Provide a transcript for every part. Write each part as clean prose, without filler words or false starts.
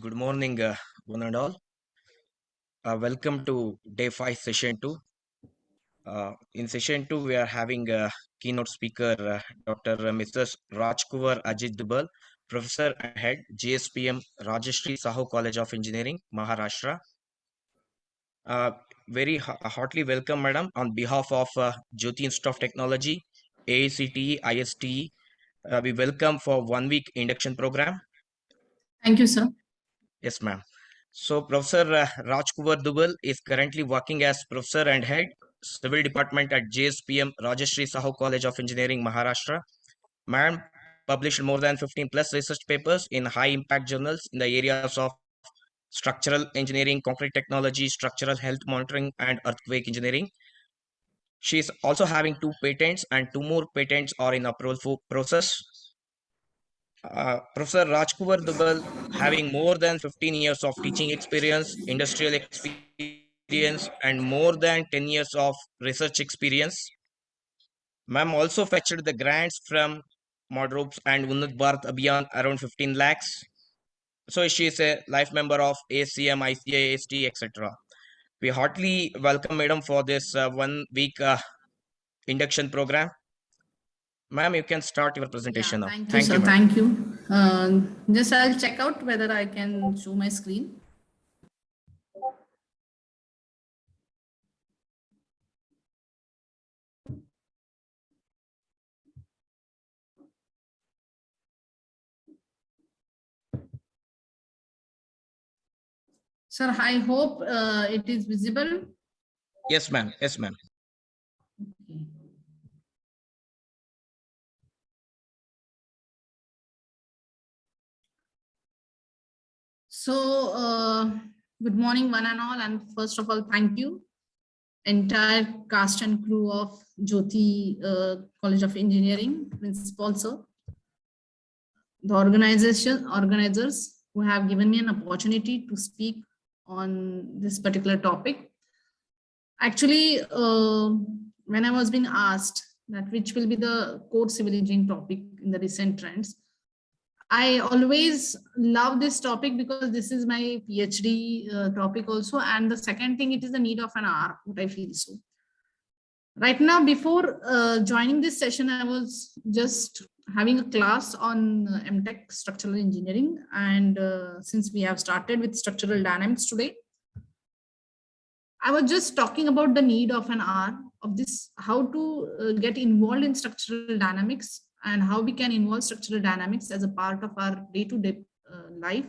Good morning, one and all. Welcome to day 5, session 2. In session 2, we are having a keynote speaker, Dr. Mr. Rajkumar Ajit Dubal, Professor and Head, GSPM, Rajashri Sahu College of Engineering, Maharashtra. Very heartily welcome, madam, on behalf of Jyoti Institute of Technology, AICTE, ISTE. We welcome for 1 week induction program. Thank you, sir. Yes, ma'am. So, Professor Rajkumar Dubal is currently working as Professor and Head, Civil Department at JSPM Rajashri Sahu College of Engineering, Maharashtra. Ma'am published more than 15 plus research papers in high impact journals in the areas of structural engineering, concrete technology, structural health monitoring, and earthquake engineering. She is also having 2 patents, and 2 more patents are in approval process. Professor Rajkumar Dubal having more than 15 years of teaching experience, industrial experience, and more than 10 years of research experience. Ma'am also fetched the grants from Modropes and Unnat Bharat Abhiyan around 15 lakhs. So she is a life member of ACM, ICA, AST, etc. We heartily welcome Madam for this 1 week induction program. Ma'am, you can start your presentation now. Thank you, sir. Thank you. Just I'll check out whether I can show my screen. Sir, I hope it is visible. Yes, ma'am. Yes, ma'am. Okay. So, good morning, one and all. And first of all, thank you, entire cast and crew of Jyoti College of Engineering, principal, sir, the organizers who have given me an opportunity to speak on this particular topic. Actually, when I was being asked that which will be the core civil engineering topic in the recent trends, I always love this topic because this is my PhD topic also. And the second thing, it is the need of an hour, what I feel so. Right now, before joining this session, I was just having a class on MTech structural engineering. And since we have started with structural dynamics today, I was just talking about the need of an hour of this, how to get involved in structural dynamics and how we can involve structural dynamics as a part of our day-to-day life,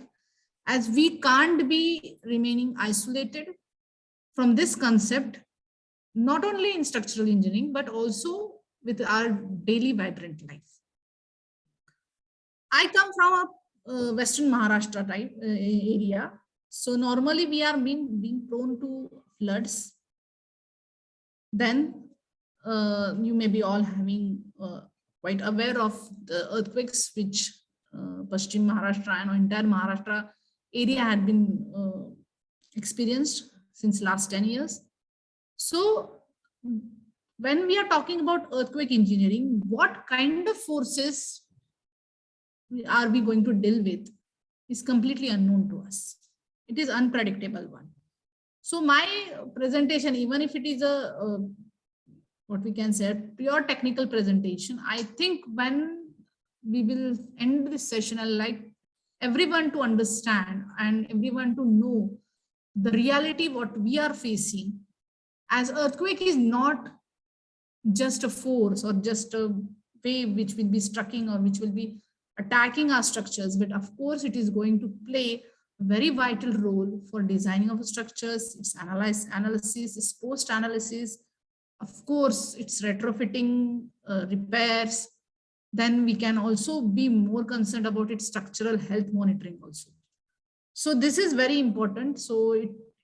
as we can't be remaining isolated from this concept, not only in structural engineering, but also with our daily vibrant life. I come from a Western Maharashtra type area. So normally we are being prone to floods. Then you may be all having quite aware of the earthquakes which Paschim Maharashtra and entire Maharashtra area had been experienced since last 10 years. So when we are talking about earthquake engineering, what kind of forces are we going to deal with is completely unknown to us. It is unpredictable one. So my presentation, even if it is a what we can say, a pure technical presentation, I think when we will end this session, I'd like everyone to understand and everyone to know the reality what we are facing, as earthquake is not just a force or just a wave which will be striking or which will be attacking our structures, but of course it is going to play a very vital role for designing of structures, its analysis, its post-analysis, of course, it's retrofitting, repairs. Then we can also be more concerned about its structural health monitoring also. So this is very important. So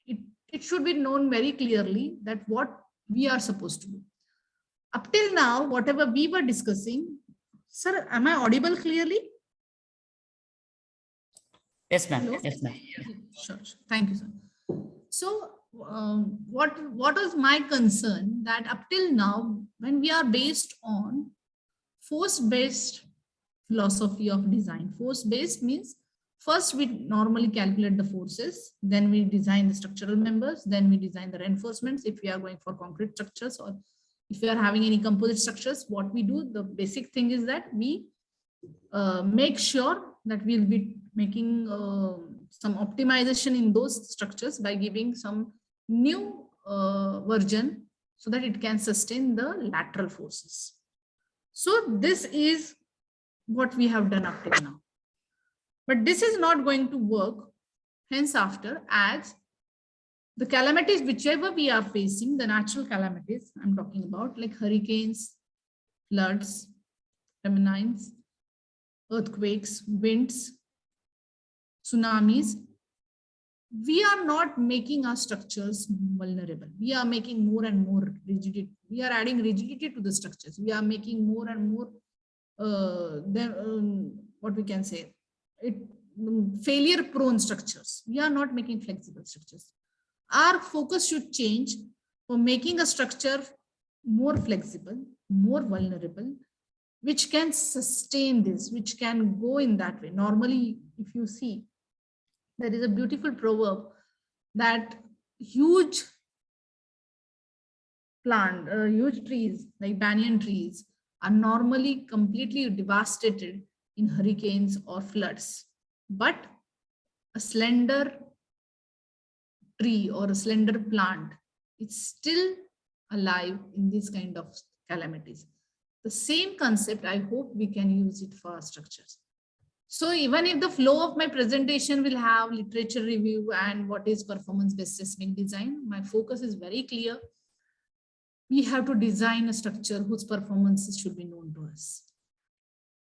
it should be known very clearly that what we are supposed to do. Up till now, whatever we were discussing, sir, am I audible clearly? Yes, ma'am. Yes, ma'am. Sure. Thank you, sir. So what was my concern that up till now, when we are based on force-based philosophy of design, force-based means First, we normally calculate the forces, then we design the structural members, then we design the reinforcements. If we are going for concrete structures or if we are having any composite structures, what we do, the basic thing is that we make sure that we'll be making some optimization in those structures by giving some new version so that it can sustain the lateral forces. So this is what we have done up till now. But this is not going to work henceafter, as the calamities, whichever we are facing, the natural calamities I'm talking about, like hurricanes, floods, famines, earthquakes, winds, tsunamis, we are not making our structures vulnerable. We are making more and more rigidity. We are adding rigidity to the structures. We are making more and more, what we can say, failure prone structures. We are not making flexible structures. Our focus should change for making a structure more flexible, more vulnerable, which can sustain this, which can go in that way. Normally, if you see, there is a beautiful proverb that huge huge trees like banyan trees are normally completely devastated in hurricanes or floods. But a slender tree or a slender plant, it's still alive in these kind of calamities. The same concept, I hope we can use it for our structures. So even if the flow of my presentation will have literature review and what is performance-based seismic design, my focus is very clear. We have to design a structure whose performances should be known to us.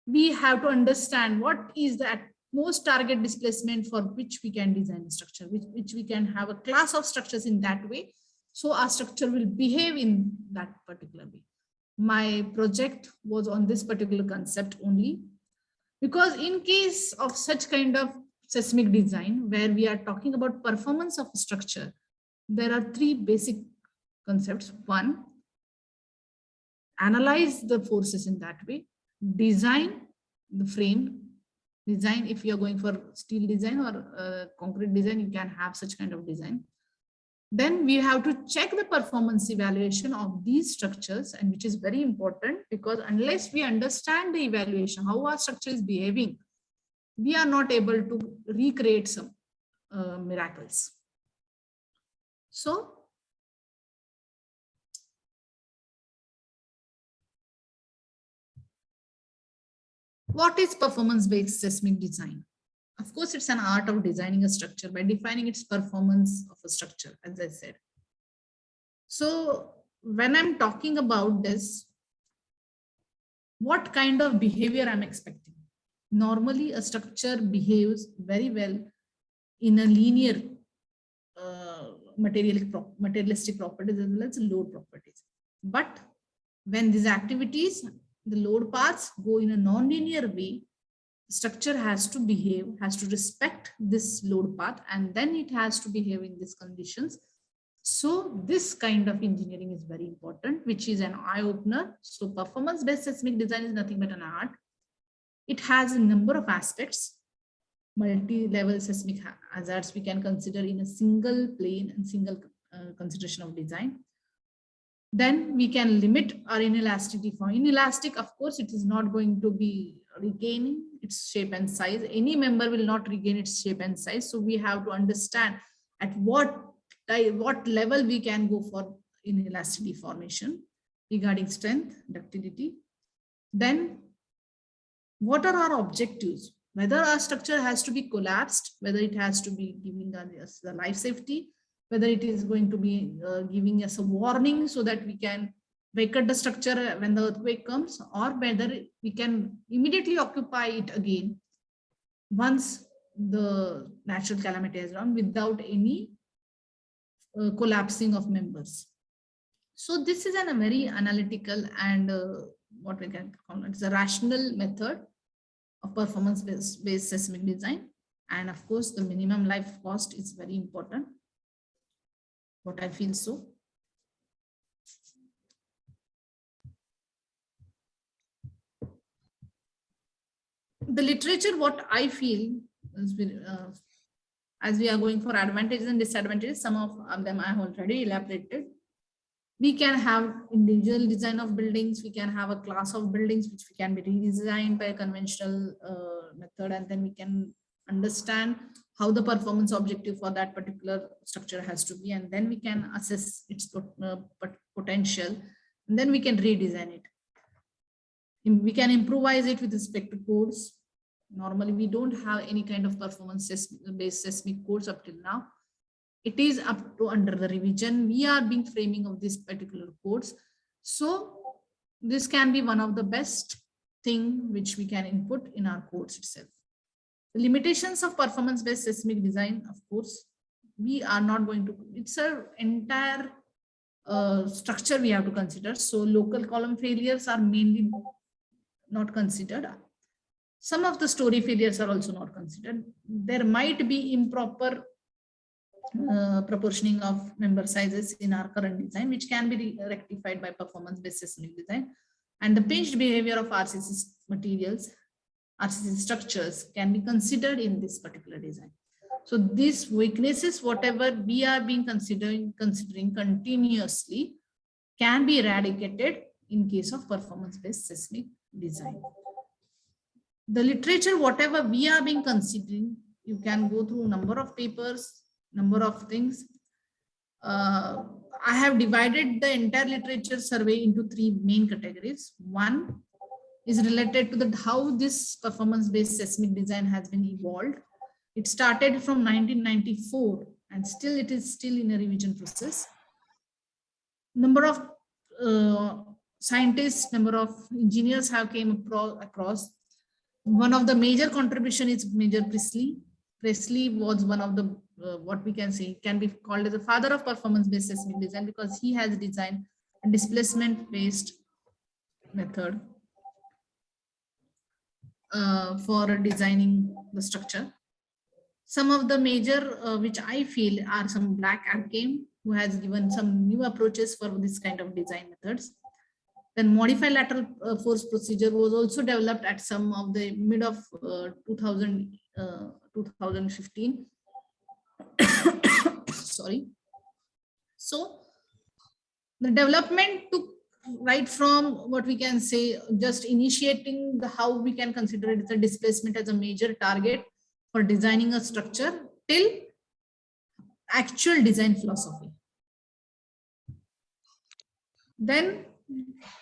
We have to understand what is the most target displacement for which we can design a structure, which we can have a class of structures in that way. So our structure will behave in that particular way. My project was on this particular concept only, because in case of such kind of seismic design, where we are talking about performance of a structure, there are three basic concepts. One, analyze the forces in that way, design the frame, design, if you are going for steel design or concrete design, you can have such kind of design. Then we have to check the performance evaluation of these structures, and which is very important, because unless we understand the evaluation, how our structure is behaving, we are not able to recreate some miracles. So what is performance-based seismic design? Of course, it's an art of designing a structure by defining its performance of a structure, as I said. So when I'm talking about this, what kind of behavior I'm expecting? Normally, a structure behaves very well in a linear materialistic properties as well as load properties. But when these activities, the load paths go in a non-linear way, structure has to behave, has to respect this load path, and then it has to behave in these conditions. So this kind of engineering is very important, which is an eye-opener. So performance-based seismic design is nothing but an art. It has a number of aspects. Multi-level seismic hazards we can consider in a single plane and single consideration of design. Then we can limit our inelasticity. For inelastic, of course, it is not going to be regaining its shape and size. Any member will not regain its shape and size. So we have to understand at what level we can go for inelastic formation regarding strength, ductility. Then what are our objectives? Whether our structure has to be collapsed, whether it has to be giving us the life safety, whether it is going to be giving us a warning so that we can vacate the structure when the earthquake comes, or whether we can immediately occupy it again once the natural calamity has gone without any collapsing of members. So this is a very analytical and what we can call it, it's a rational method of performance-based seismic design. And of course, the minimum life cost is very important. What I feel so. The literature, what I feel, as we are going for advantages and disadvantages, some of them I have already elaborated. We can have individual design of buildings. We can have a class of buildings which can be redesigned by a conventional method, and then we can understand how the performance objective for that particular structure has to be, and then we can assess its potential, and then we can redesign it. We can improvise it with respect to codes. Normally, we don't have any kind of performance-based seismic codes up till now. It is up to under the revision. We are being framing of these particular codes. So this can be one of the best thing which we can input in our codes itself. The limitations of performance-based seismic design, of course, we are not going to, it's an entire structure we have to consider. So local column failures are mainly not considered. Some of the story failures are also not considered. There might be improper proportioning of member sizes in our current design, which can be rectified by performance-based seismic design. And the pinched behavior of RCC materials, RCC structures can be considered in this particular design. So these weaknesses, whatever we are being considering continuously, can be eradicated in case of performance-based seismic design. The literature, whatever we are being considering, you can go through a number of papers, number of things. I have divided the entire literature survey into 3 main categories. One is related to how this performance-based seismic design has been evolved. It started from 1994 and still it is still in a revision process. Number of scientists, number of engineers have came across. One of the major contribution is Major Priestley. Priestley was one of the what we can say can be called as the father of performance-based seismic design, because he has designed a displacement-based method for designing the structure. Some of the major which I feel are some Black Arcane, who has given some new approaches for this kind of design methods. Then modified lateral force procedure was also developed at some of the mid of 2015. Sorry. So the development took right from what we can say, just initiating the how we can consider it as a displacement as a major target for designing a structure till actual design philosophy. Then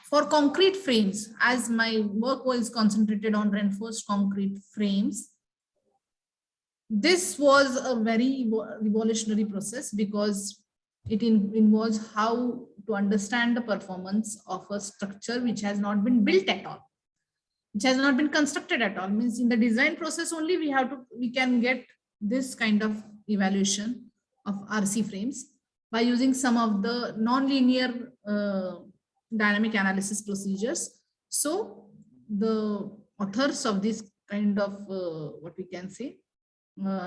for concrete frames, as my work was concentrated on reinforced concrete frames, this was a very revolutionary process because it involves how to understand the performance of a structure which has not been built at all, which has not been constructed at all. Means in the design process only we can get this kind of evaluation of RC frames by using some of the non-linear dynamic analysis procedures. So the authors of this kind of what we can say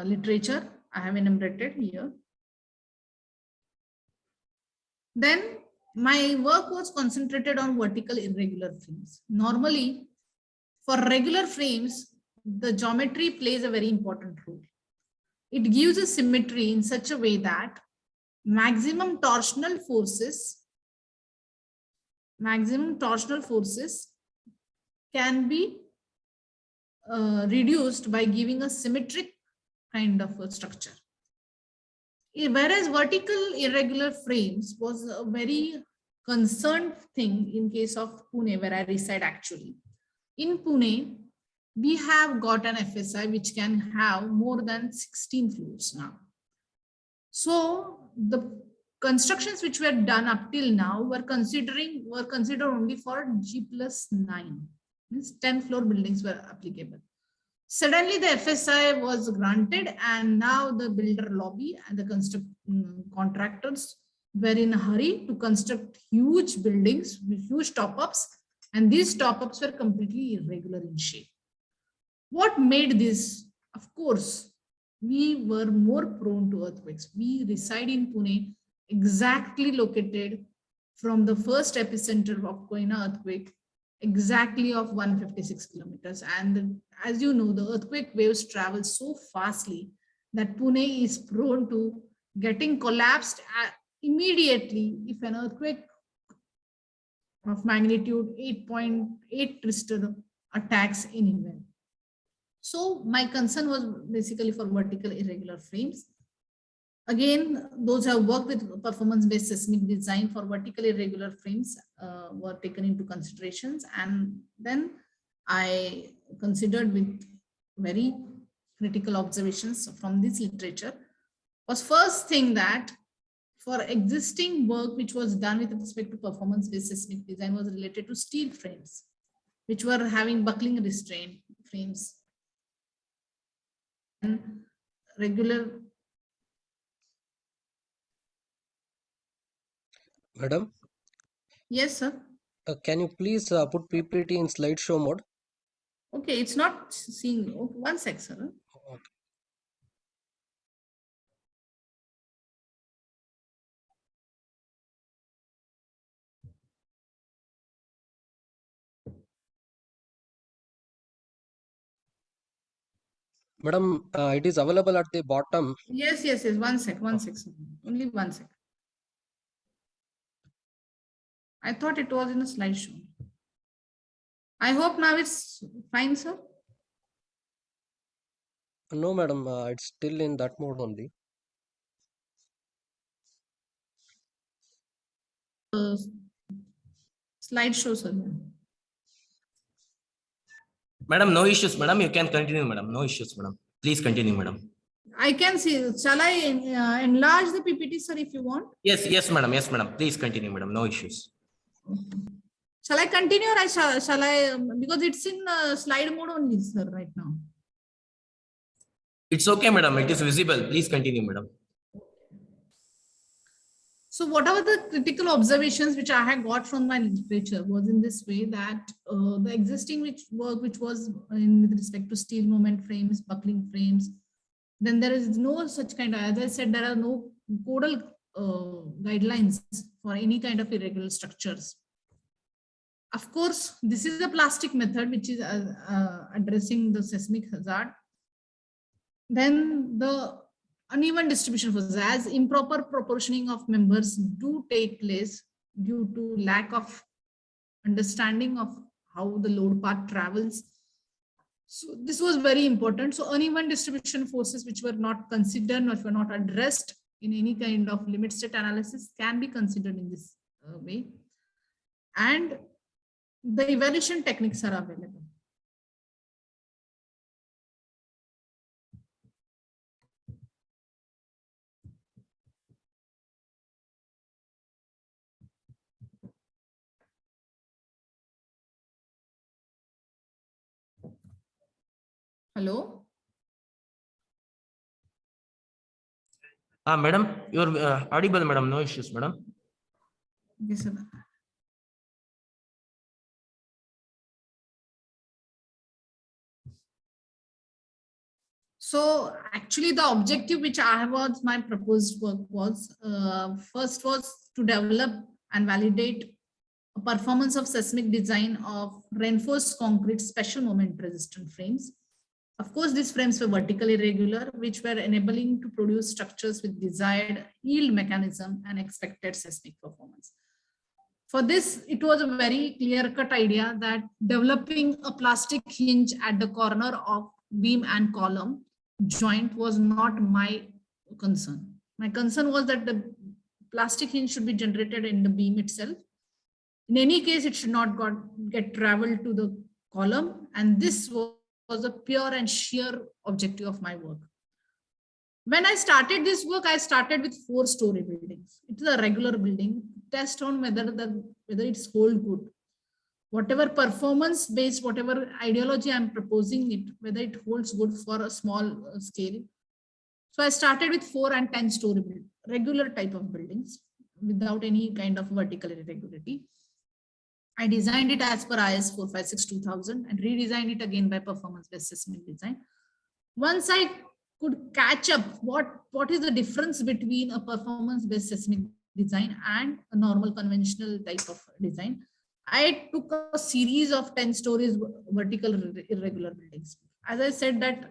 literature I have enumerated here. Then my work was concentrated on vertical irregular frames. Normally, for regular frames, the geometry plays a very important role. It gives a symmetry in such a way that maximum torsional forces can be reduced by giving a symmetric kind of a structure. Whereas vertical irregular frames was a very concerned thing in case of Pune, where I reside actually. In Pune, we have got an FSI which can have more than 16 floors now. So the constructions which were done up till now were considered only for G+9, means 10 floor buildings were applicable. Suddenly the FSI was granted, and now the builder lobby and the contractors were in a hurry to construct huge buildings with huge top-ups, and these top-ups were completely irregular in shape. What made this? Of course, we were more prone to earthquakes. We reside in Pune, exactly located from the first epicenter of Koina earthquake, exactly of 156 kilometers. And as you know, the earthquake waves travel so fastly that Pune is prone to getting collapsed immediately if an earthquake of magnitude 8.8 Richter attacks anywhere. So my concern was basically for vertical irregular frames. Again, those who have worked with performance-based seismic design for vertical irregular frames were taken into considerations. And then I considered with very critical observations from this literature was first thing that for existing work which was done with respect to performance-based seismic design was related to steel frames, which were having buckling restraint frames and regular. Madam, Yes, sir. can you please put PPT in slideshow mode? Okay, it's not seeing. Okay, one sec, sir. Madam, it is available at the bottom. Yes, yes, yes. One sec, sir. Only one sec. I thought it was in a slideshow. I hope now it's fine, sir. No, madam, it's still in that mode only. Slideshow, sir. Madam, no issues, madam. You can continue, madam. No issues, madam. Please continue, madam. I can see. Shall I enlarge the PPT, sir, if you want? Yes, yes, madam. Yes, madam. Please continue, madam. No issues. Okay. Shall I continue or shall I, because it's in slide mode only, sir, right now. It's okay, madam. It is visible. Please continue, madam. So whatever the critical observations which I had got from my literature was in this way that the existing work which was in with respect to steel moment frames, buckling frames, then there is no such kind of, as I said, there are no codal guidelines for any kind of irregular structures. Of course, this is a plastic method which is addressing the seismic hazard. Then the uneven distribution of forces, as improper proportioning of members do take place due to lack of understanding of how the load path travels. So this was very important. So uneven distribution forces which were not considered or were not addressed in any kind of limit state analysis can be considered in this way. And the evaluation techniques are available. Hello? Madam, you're audible, madam. No issues, madam. Yes, sir. So actually the objective which I was, my proposed work was, first was to develop and validate a performance of seismic design of reinforced concrete special moment resistant frames. Of course, these frames were vertically irregular, which were enabling to produce structures with desired yield mechanism and expected seismic performance. For this, it was a very clear-cut idea that developing a plastic hinge at the corner of beam and column joint was not my concern. My concern was that the plastic hinge should be generated in the beam itself. In any case, it should not get traveled to the column, and this was a pure and sheer objective of my work. When I started this work, I started with 4-story buildings. It is a regular building. Test on whether it's hold good. Whatever performance based, whatever ideology I'm proposing it, whether it holds good for a small scale. So I started with 4 and 10-story regular type of buildings without any kind of vertical irregularity. I designed it as per IS 456-2000 and redesigned it again by performance-based seismic design. Once I could catch up what is the difference between a performance-based seismic design and a normal conventional type of design, I took a series of 10 stories vertical irregular buildings. As I said that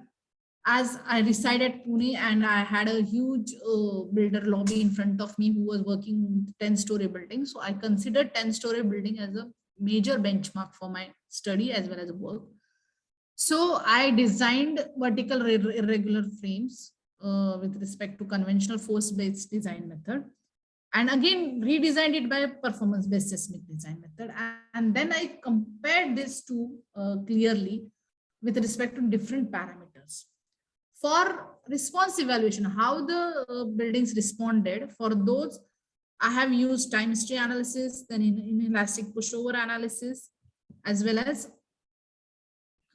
as I reside at Pune and I had a huge builder lobby in front of me who was working with 10-story building. So I considered 10-story building as a major benchmark for my study as well as work. So I designed vertical irregular frames with respect to conventional force-based design method, and again redesigned it by performance-based seismic design method. And then I compared this to clearly with respect to different parameters. For response evaluation, how the buildings responded, for those I have used time history analysis, then in elastic pushover analysis, as well as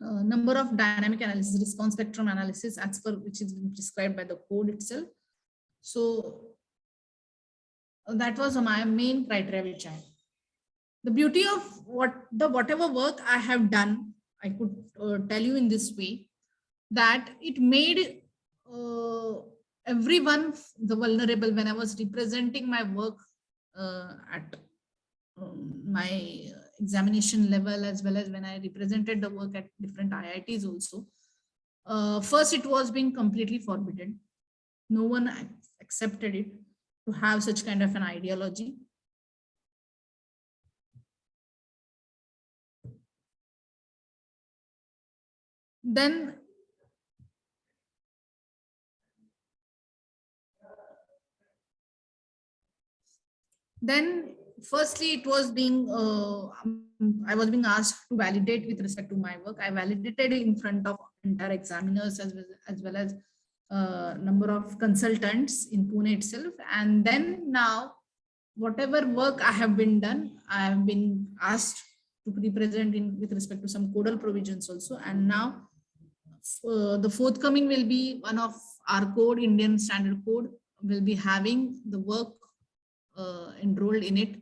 number of dynamic analysis, response spectrum analysis as per which is prescribed by the code itself. So that was my main criteria which I had. The beauty of whatever work I have done, I could tell you in this way, that it made everyone the vulnerable when I was representing my work at my examination level, as well as when I represented the work at different IITs also. First, it was being completely forbidden. No one accepted it to have such kind of an ideology. Then firstly it was being I was being asked to validate with respect to my work. I validated in front of entire examiners as well as number of consultants in Pune itself. And then now whatever work I have been done, I have been asked to represent in with respect to some codal provisions also. And now the forthcoming will be one of our code, Indian Standard Code, will be having the work enrolled in it,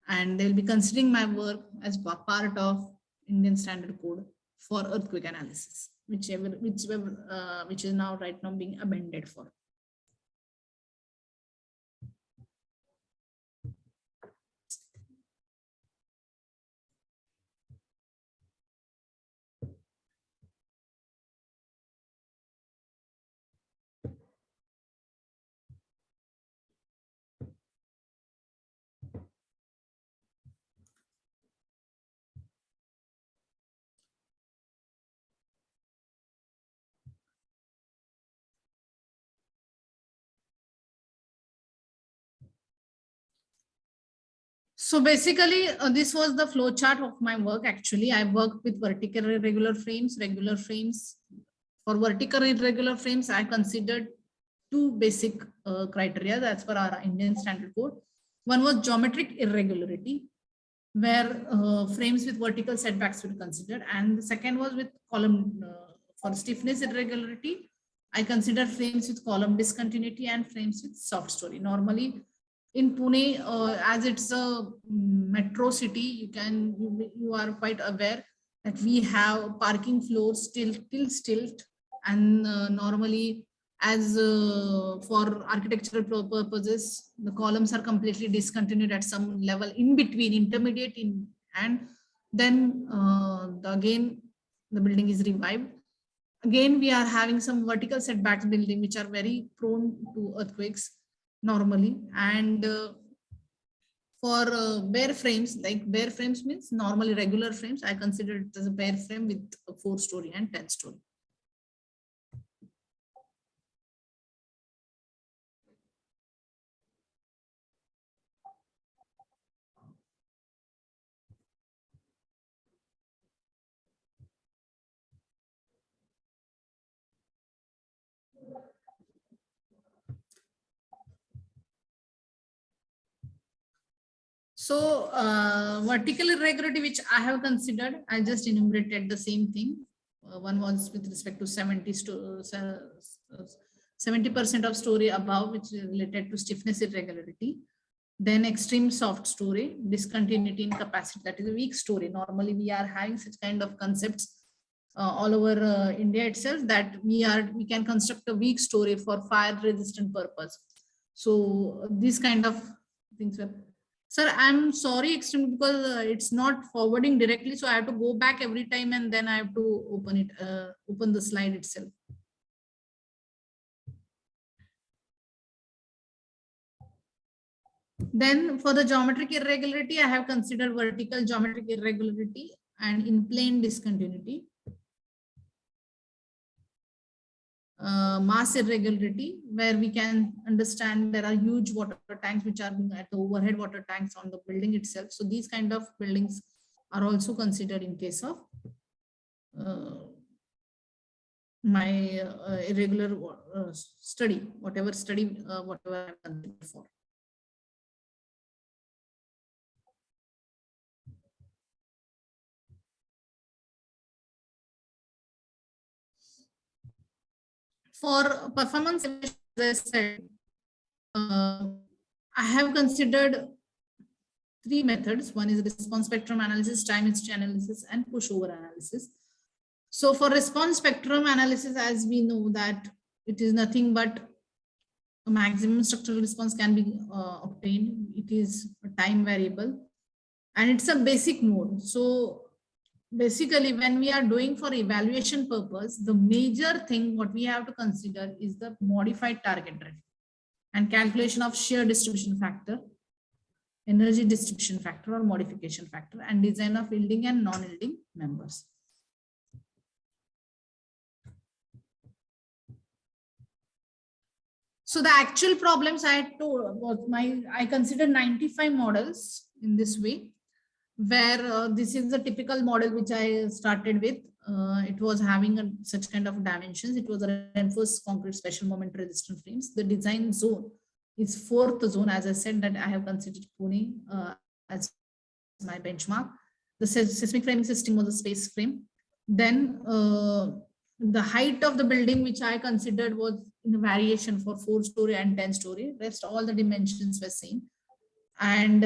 and they'll be considering my work as part of Indian Standard Code for earthquake analysis, which is now right now being amended for. So basically, this was the flow chart of my work. Actually, I worked with vertical irregular frames, regular frames. For vertical irregular frames, I considered two basic criteria as per our Indian Standard Code. One was geometric irregularity, where frames with vertical setbacks were considered, and the second was with column for stiffness irregularity. I consider frames with column discontinuity and frames with soft story. Normally, in Pune, as it's a metro city, you are quite aware that we have parking floors till stilt, and normally, as for architectural purposes, the columns are completely discontinued at some level in between, intermediate in, and then again the building is revived. Again, we are having some vertical setbacks building which are very prone to earthquakes normally. And for bare frames, like bare frames means normally regular frames, I consider it as a bare frame with a 4-story and 10-story. So vertical irregularity, which I have considered, I just enumerated the same thing. One was with respect to 70% of story above, which is related to stiffness irregularity. Then extreme soft story, discontinuity in capacity, that is a weak story. Normally we are having such kind of concepts all over India itself, that we can construct a weak story for fire resistant purpose. So these kind of things were Sir, I'm sorry extremely because it's not forwarding directly. So I have to go back every time and then I have to open it, open the slide itself. Then for the geometric irregularity, I have considered vertical geometric irregularity and in plane discontinuity. Mass irregularity, where we can understand there are huge water tanks which are at the overhead water tanks on the building itself. So these kind of buildings are also considered in case of my irregular study, whatever I've considered for. For performance, as I said, I have considered 3 methods. One is response spectrum analysis, time history analysis, and pushover analysis. So for response spectrum analysis, as we know that it is nothing but a maximum structural response can be obtained. It is a time variable and it's a basic mode. So basically when we are doing for evaluation purpose, the major thing what we have to consider is the modified target drift and calculation of shear distribution factor, energy distribution factor or modification factor, and design of yielding and non-yielding members. So the actual problems I had to was I considered 95 models in this way, where this is the typical model which I started with. It was having such kind of dimensions. It was a reinforced concrete special moment resistant frames. The design zone is 4th zone, as I said that I have considered Pune as my benchmark. The seismic framing system was a space frame. Then the height of the building which I considered was in a variation for 4-story and 10-story. Rest all the dimensions were same. And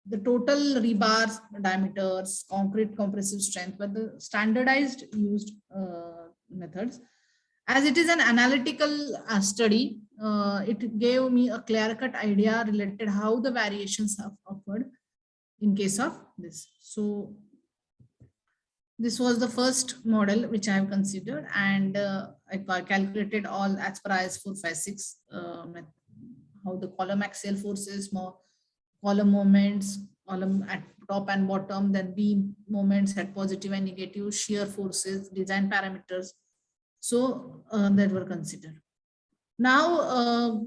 the total rebars diameters, concrete compressive strength were the standardized used methods. As it is an analytical study, it gave me a clear-cut idea related how the variations have occurred in case of this. So this was the first model which I have considered, and I calculated all as per IS 456 how the column axial forces, more column moments, column at top and bottom, then beam moments at positive and negative, shear forces, design parameters. So that were considered. Now,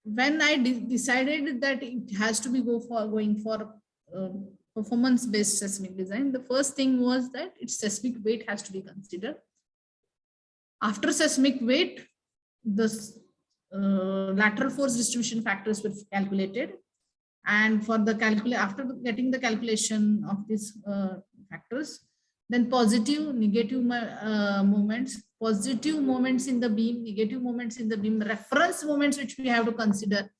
when I decided that it has to be going for performance-based seismic design, the first thing was that its seismic weight has to be considered. After seismic weight, the lateral force distribution factors were calculated, and for the after getting the calculation of these factors, then positive, negative moments, positive moments in the beam, negative moments in the beam, reference moments which we have to consider,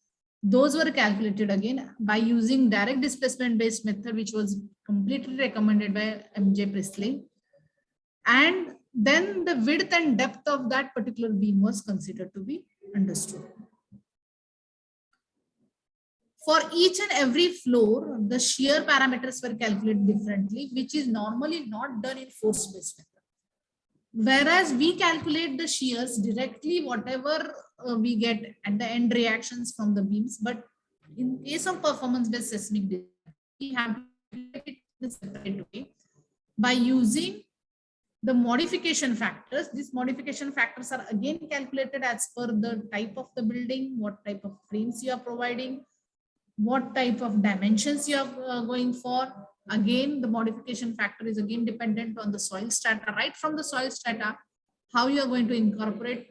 those were calculated again by using direct displacement based method, which was completely recommended by M.J. Priestley. And then the width and depth of that particular beam was considered to be understood. For each and every floor, the shear parameters were calculated differently, which is normally not done in force-based method. Whereas we calculate the shears directly, whatever we get at the end reactions from the beams. But in case of performance-based seismic design, we have to calculate it in a separate way by using the modification factors. These modification factors are again calculated as per the type of the building, what type of frames you are providing, what type of dimensions you are going for. Again, the modification factor is again dependent on the soil strata. Right from the soil strata, how you are going to incorporate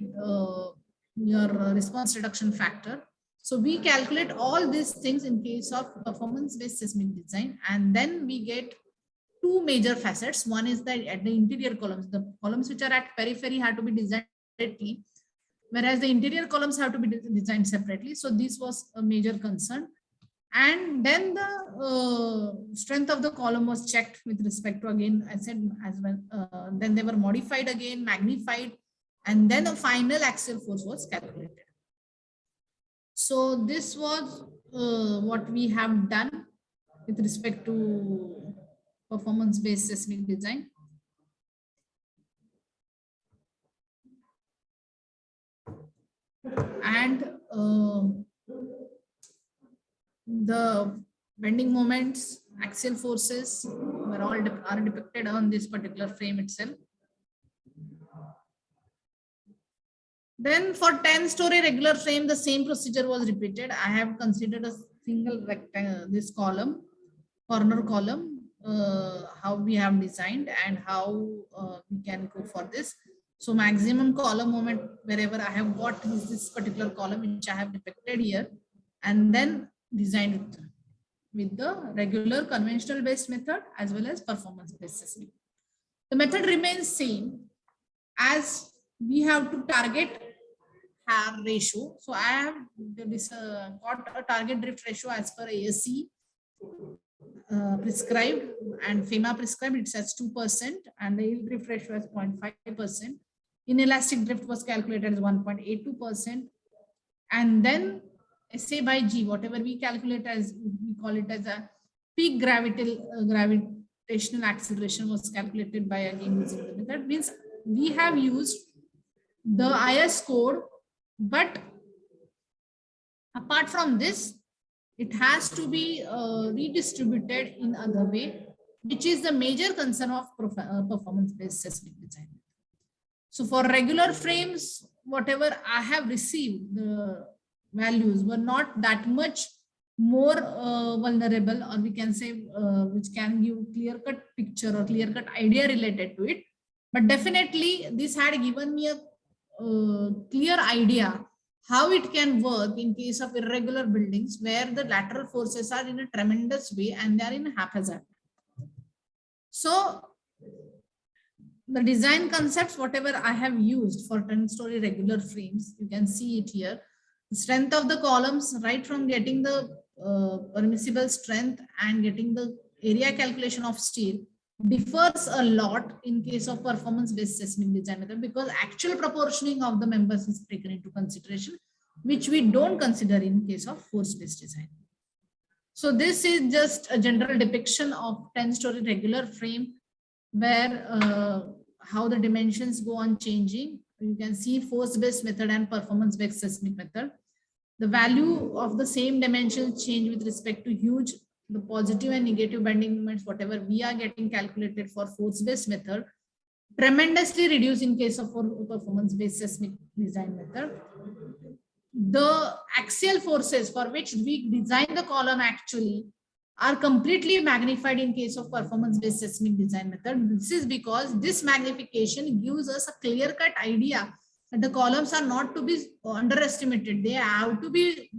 your response reduction factor. So we calculate all these things in case of performance-based seismic design, and then we get two major facets. One is that at the interior columns, the columns which are at periphery have to be designed separately, whereas the interior columns have to be designed separately. So this was a major concern. And then the strength of the column was checked with respect to, again, I said as well, then they were modified again, magnified, and then a final axial force was calculated. So this was what we have done with respect to performance-based seismic design. And the bending moments, axial forces were all are depicted on this particular frame itself. Then for 10-story regular frame, the same procedure was repeated. I have considered a single rectangle, this column, corner column, how we have designed and how we can go for this. So maximum column moment wherever I have got is this particular column which I have depicted here, and then designed it with the regular conventional based method as well as performance based seismic. The method remains same as we have to target HAR ratio. So I have got a target drift ratio as per ASC prescribed, and FEMA prescribed. It's as 2%, and the yield drift ratio as 0.5%. Inelastic drift was calculated as 1.82%, and then SA by G, whatever we calculate as, we call it as a peak gravitational acceleration, was calculated by again using the method. Means we have used the IS code, but apart from this, it has to be redistributed in other way, which is the major concern of performance-based seismic design. So for regular frames, whatever I have received, the values were not that much more vulnerable, or we can say which can give clear-cut picture or clear-cut idea related to it. But definitely this had given me a clear idea how it can work in case of irregular buildings where the lateral forces are in a tremendous way and they are in haphazard. So the design concepts, whatever I have used for 10-story regular frames, you can see it here. The strength of the columns, right from getting the permissible strength and getting the area calculation of steel, differs a lot in case of performance-based seismic design method, because actual proportioning of the members is taken into consideration, which we don't consider in case of force-based design. So this is just a general depiction of 10-story regular frame, where how the dimensions go on changing. You can see force-based method and performance-based seismic method. The value of the same dimensions change with respect to huge. The positive and negative bending moments, whatever we are getting calculated for force-based method, tremendously reduced in case of performance-based seismic design method. The axial forces for which we design the column actually are completely magnified in case of performance-based seismic design method. This is because this magnification gives us a clear-cut idea that the columns are not to be underestimated. They have to be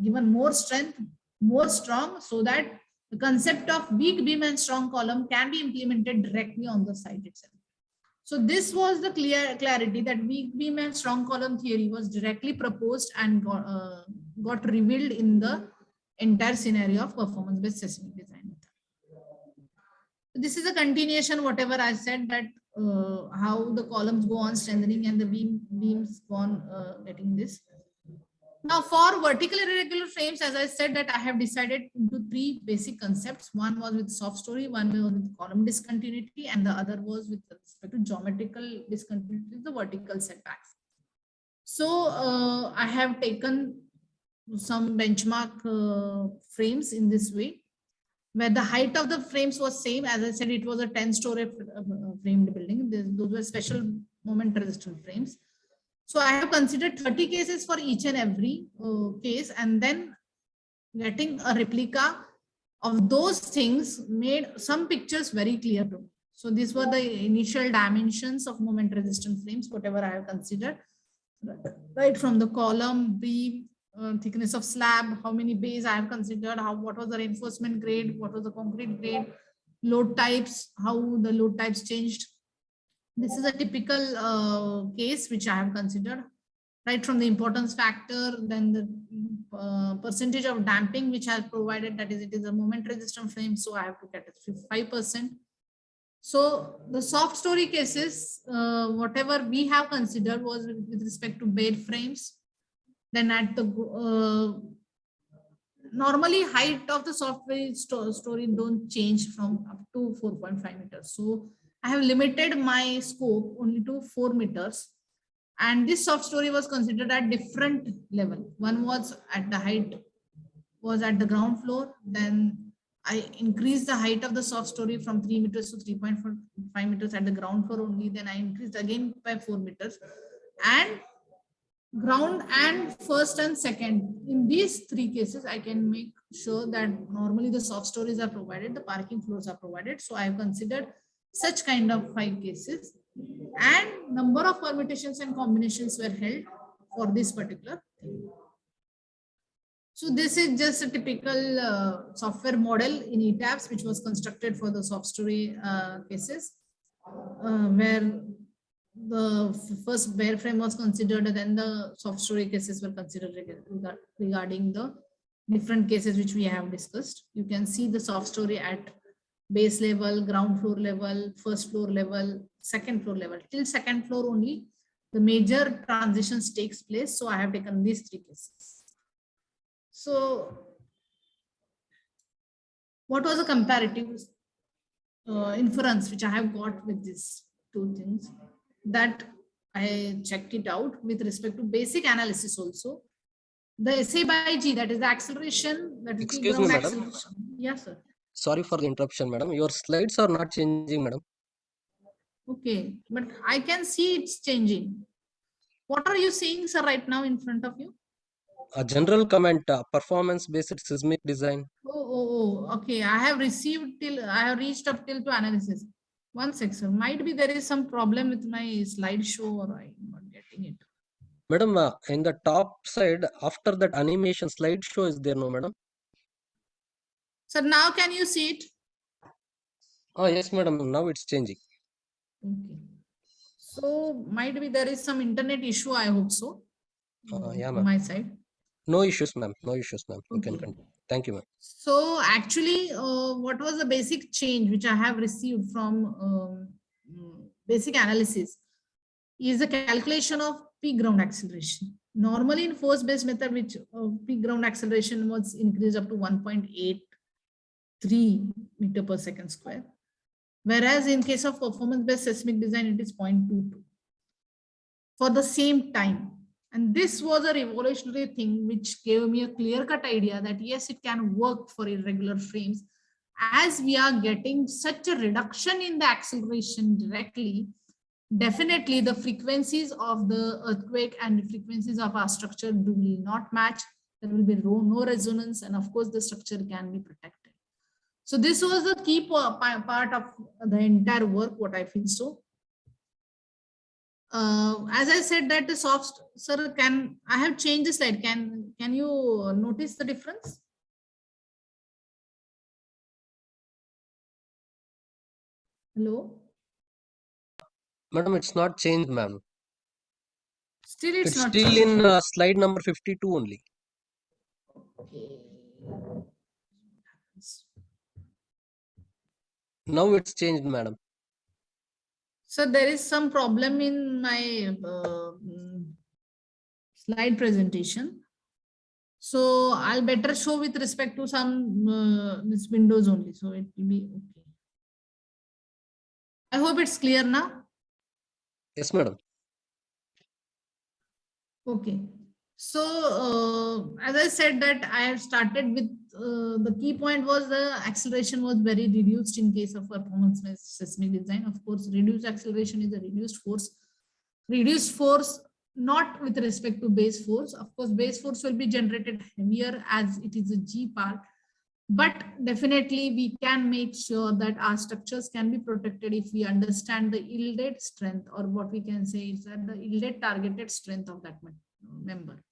given more strength, more strong, so that the concept of weak beam and strong column can be implemented directly on the site itself. So this was the clarity that weak beam and strong column theory was directly proposed and got revealed in the entire scenario of performance-based seismic design method. This is a continuation, whatever I said, that how the columns go on strengthening and the beams go on getting this. Now for vertical irregular frames, as I said, that I have decided into three basic concepts. One was with soft story, one was with column discontinuity, and the other was with respect to geometrical discontinuity, the vertical setbacks. So I have taken some benchmark frames in this way, where the height of the frames was same. As I said, it was a 10-story framed building. Those were special moment resistant frames. So I have considered 30 cases for each and every case, and then getting a replica of those things made some pictures very clear to me. So these were the initial dimensions of moment resistant frames, whatever I have considered, right from the column, beam, thickness of slab, how many bays I have considered, what was the reinforcement grade, what was the concrete grade, load types, how the load types changed. This is a typical case which I have considered, right from the importance factor, then the percentage of damping which I have provided, that is, it is a moment resistant frame, so I have to get it 5%. So the soft story cases, whatever we have considered was with respect to bed frames, Then at the normally height of the software story don't change from up to 4.5 meters. So I have limited my scope only to 4 meters. And this soft story was considered at different level. One was at the height, was at the ground floor. Then I increased the height of the soft story from 3 meters to 3.5 meters at the ground floor only. Then I increased again by 4 meters. And ground and first and second, in these three cases, I can make sure that normally the soft stories are provided, the parking floors are provided. So I have considered such kind of 5 cases, and number of permutations and combinations were held for this particular thing. So this is just a typical software model in ETABS, which was constructed for the soft story cases, where the first bare frame was considered, and then the soft story cases were considered regarding the different cases which we have discussed. You can see the soft story at base level, ground floor level, first floor level, second floor level. Till second floor only, the major transitions takes place. So I have taken these 3 cases. So what was the comparative inference which I have got with these 2 things? That I checked it out with respect to basic analysis also. The SI by G, that is the acceleration, that is the Excuse me, ground madam. acceleration. Yes, sir. Sorry for the interruption, madam. Your slides are not changing, madam. Okay, but I can see it's changing. What are you seeing, sir, right now in front of you? A general comment, performance-based seismic design. Oh, okay. I have reached up till to analysis. One sec, sir. Might be there is some problem with my slideshow, or I'm not getting it. Madam, in the top side, after that animation, slideshow is there, no, madam? Sir, now can you see it? Oh, yes, madam. Now it's changing. Okay. So might be there is some internet issue. I hope so. Yeah, From ma'am. my side. No issues, ma'am. No issues, ma'am. You can Okay. continue. Thank you, ma'am. So actually, what was the basic change which I have received from basic analysis is the calculation of peak ground acceleration. Normally in force-based method, which peak ground acceleration was increased up to 1.83 meter per second square. Whereas in case of performance-based seismic design, it is 0.22 for the same time. And this was a revolutionary thing which gave me a clear-cut idea that yes, it can work for irregular frames. As we are getting such a reduction in the acceleration directly, definitely the frequencies of the earthquake and the frequencies of our structure will not match. There will be no resonance, and of course the structure can be protected. So this was the key part of the entire work, what I feel so. As I said that the soft, sir, I have changed the slide. Can you notice the difference? Hello? Madam, it's not changed, ma'am. Still it's not still changed. in slide number 52 only. Okay. Now it's changed, madam. So there is some problem in my slide presentation. So I'll better show with respect to some this windows only. So it will be okay. I hope it's clear now. Yes, madam. Okay. So as I said that I have started with the key point was the acceleration was very reduced in case of performance-based seismic design. Of course, reduced acceleration is a reduced force. Reduced force not with respect to base force. Of course, base force will be generated heavier as it is a G part. But definitely we can make sure that our structures can be protected if we understand the yielded strength, or what we can say is that the yielded targeted strength of that member.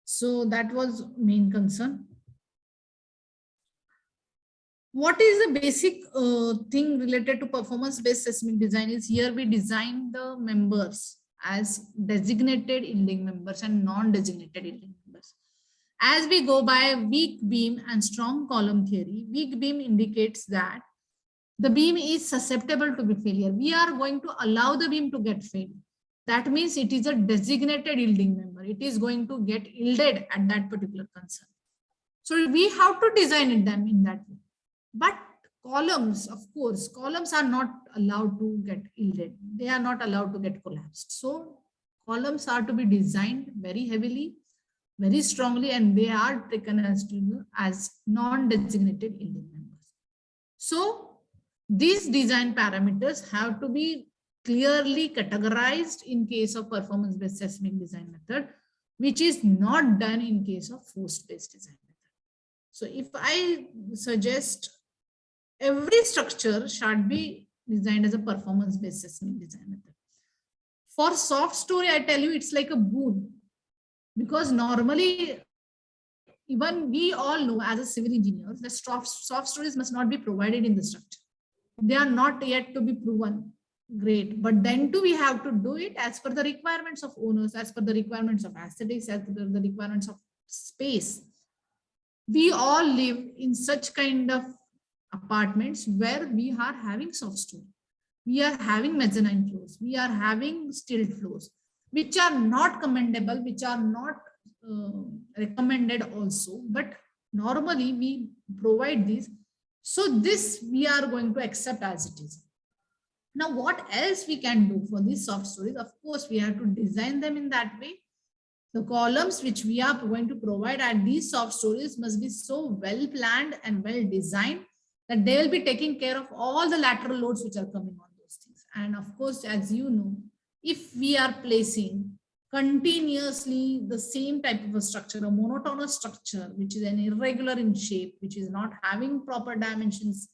So that was main concern. What is the basic thing related to performance-based seismic design is here we design the members as designated yielding members and non-designated yielding members. As we go by weak beam and strong column theory, weak beam indicates that the beam is susceptible to be failure. We are going to allow the beam to get failed. That means it is a designated yielding member. It is going to get yielded at that particular concern. So we have to design them in that way. But columns, of course, columns are not allowed to get yielded. They are not allowed to get collapsed. So columns are to be designed very heavily, very strongly, and they are taken as non-designated yielding members. So these design parameters have to be clearly categorized in case of performance-based seismic design method, which is not done in case of force-based design method. So if I suggest every structure should be designed as a performance-based seismic design method. For soft story, I tell you, it's like a boon, because normally, even we all know as a civil engineer, that soft stories must not be provided in the structure. They are not yet to be proven great, but then too we have to do it as per the requirements of owners, as per the requirements of aesthetics, as per the requirements of space. We all live in such kind of apartments where we are having soft story, we are having mezzanine floors, we are having steel floors, which are not commendable, which are not recommended also, but normally we provide these. So this we are going to accept as it is. Now, what else we can do for these soft stories? Of course, we have to design them in that way. The columns which we are going to provide at these soft stories must be so well planned and well designed that they will be taking care of all the lateral loads which are coming on those things. And of course, as you know, if we are placing continuously the same type of a structure, a monotonous structure, which is an irregular in shape, which is not having proper dimensions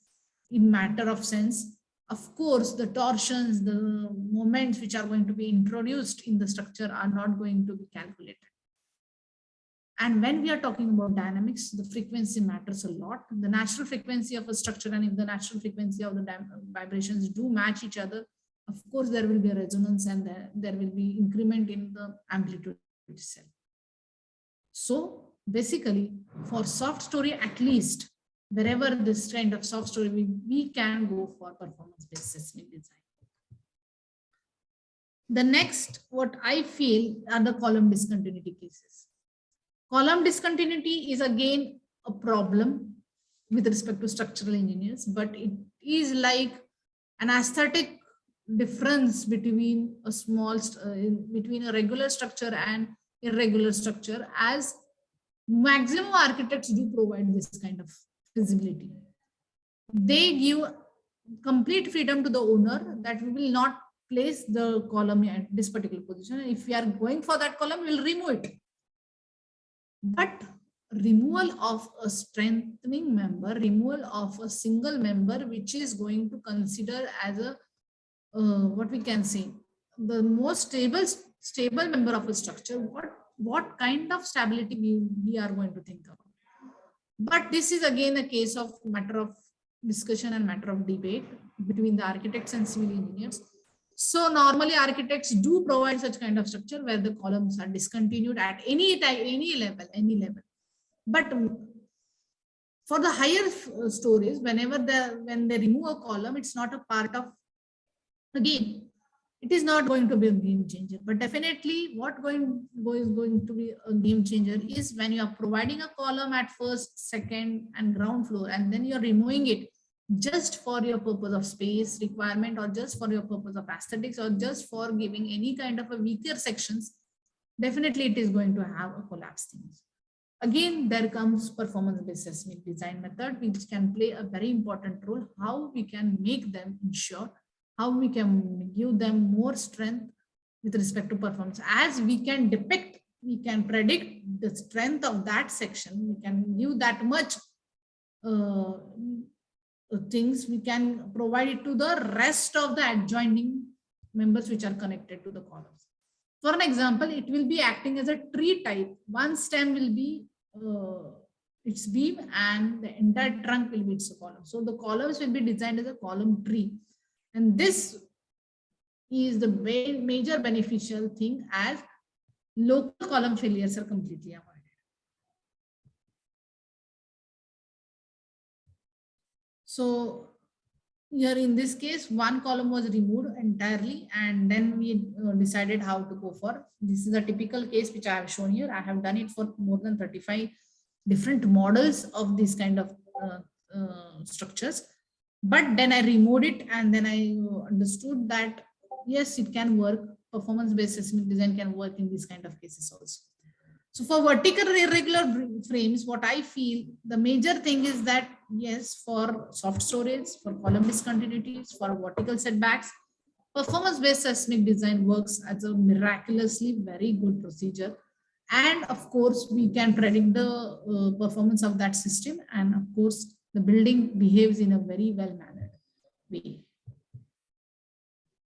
in matter of sense, of course, the torsions, the moments which are going to be introduced in the structure are not going to be calculated. And when we are talking about dynamics, the frequency matters a lot. The natural frequency of a structure and if the natural frequency of the vibrations do match each other, of course, there will be a resonance and there will be increment in the amplitude itself. So basically, for soft story, at least, wherever this kind of soft story, we can go for performance-based seismic design. The next, what I feel are the column discontinuity cases. Column discontinuity is again a problem with respect to structural engineers, but it is like an aesthetic difference between a between a regular structure and irregular structure, as maximum architects do provide this kind of feasibility. They give complete freedom to the owner that we will not place the column at this particular position. If we are going for that column, we will remove it. But removal of a strengthening member, removal of a single member, which is going to consider as a what we can say, the most stable member of a structure, what kind of stability we are going to think about. But this is again a case of matter of discussion and matter of debate between the architects and civil engineers. So normally architects do provide such kind of structure where the columns are discontinued at any time, any level. But for the higher stories, when they remove a column, it's not a part of, again, it is not going to be a game changer. But definitely what is going to be a game changer is when you are providing a column at first, second and ground floor, and then you're removing it just for your purpose of space requirement, or just for your purpose of aesthetics, or just for giving any kind of a weaker sections, definitely it is going to have a collapse things. Again, there comes performance-based seismic design method, which can play a very important role, how we can make them ensure, how we can give them more strength with respect to performance. As we can depict, we can predict the strength of that section, we can give that much things, we can provide it to the rest of the adjoining members which are connected to the columns. For an example, it will be acting as a tree type. One stem will be its beam and the entire trunk will be its column. So the columns will be designed as a column tree. And this is the major beneficial thing, as local column failures are completely avoided. So Here in this case, one column was removed entirely, and then we decided how to go for. This is a typical case which I have shown here. I have done it for more than 35 different models of this kind of structures. But then I removed it, and then I understood that yes, it can work. Performance-based seismic design can work in these kind of cases also. So for vertical irregular frames, what I feel the major thing is that yes, for soft storage, for column discontinuities, for vertical setbacks, performance-based seismic design works as a miraculously very good procedure. And of course, we can predict the performance of that system. And of course, the building behaves in a very well-mannered way.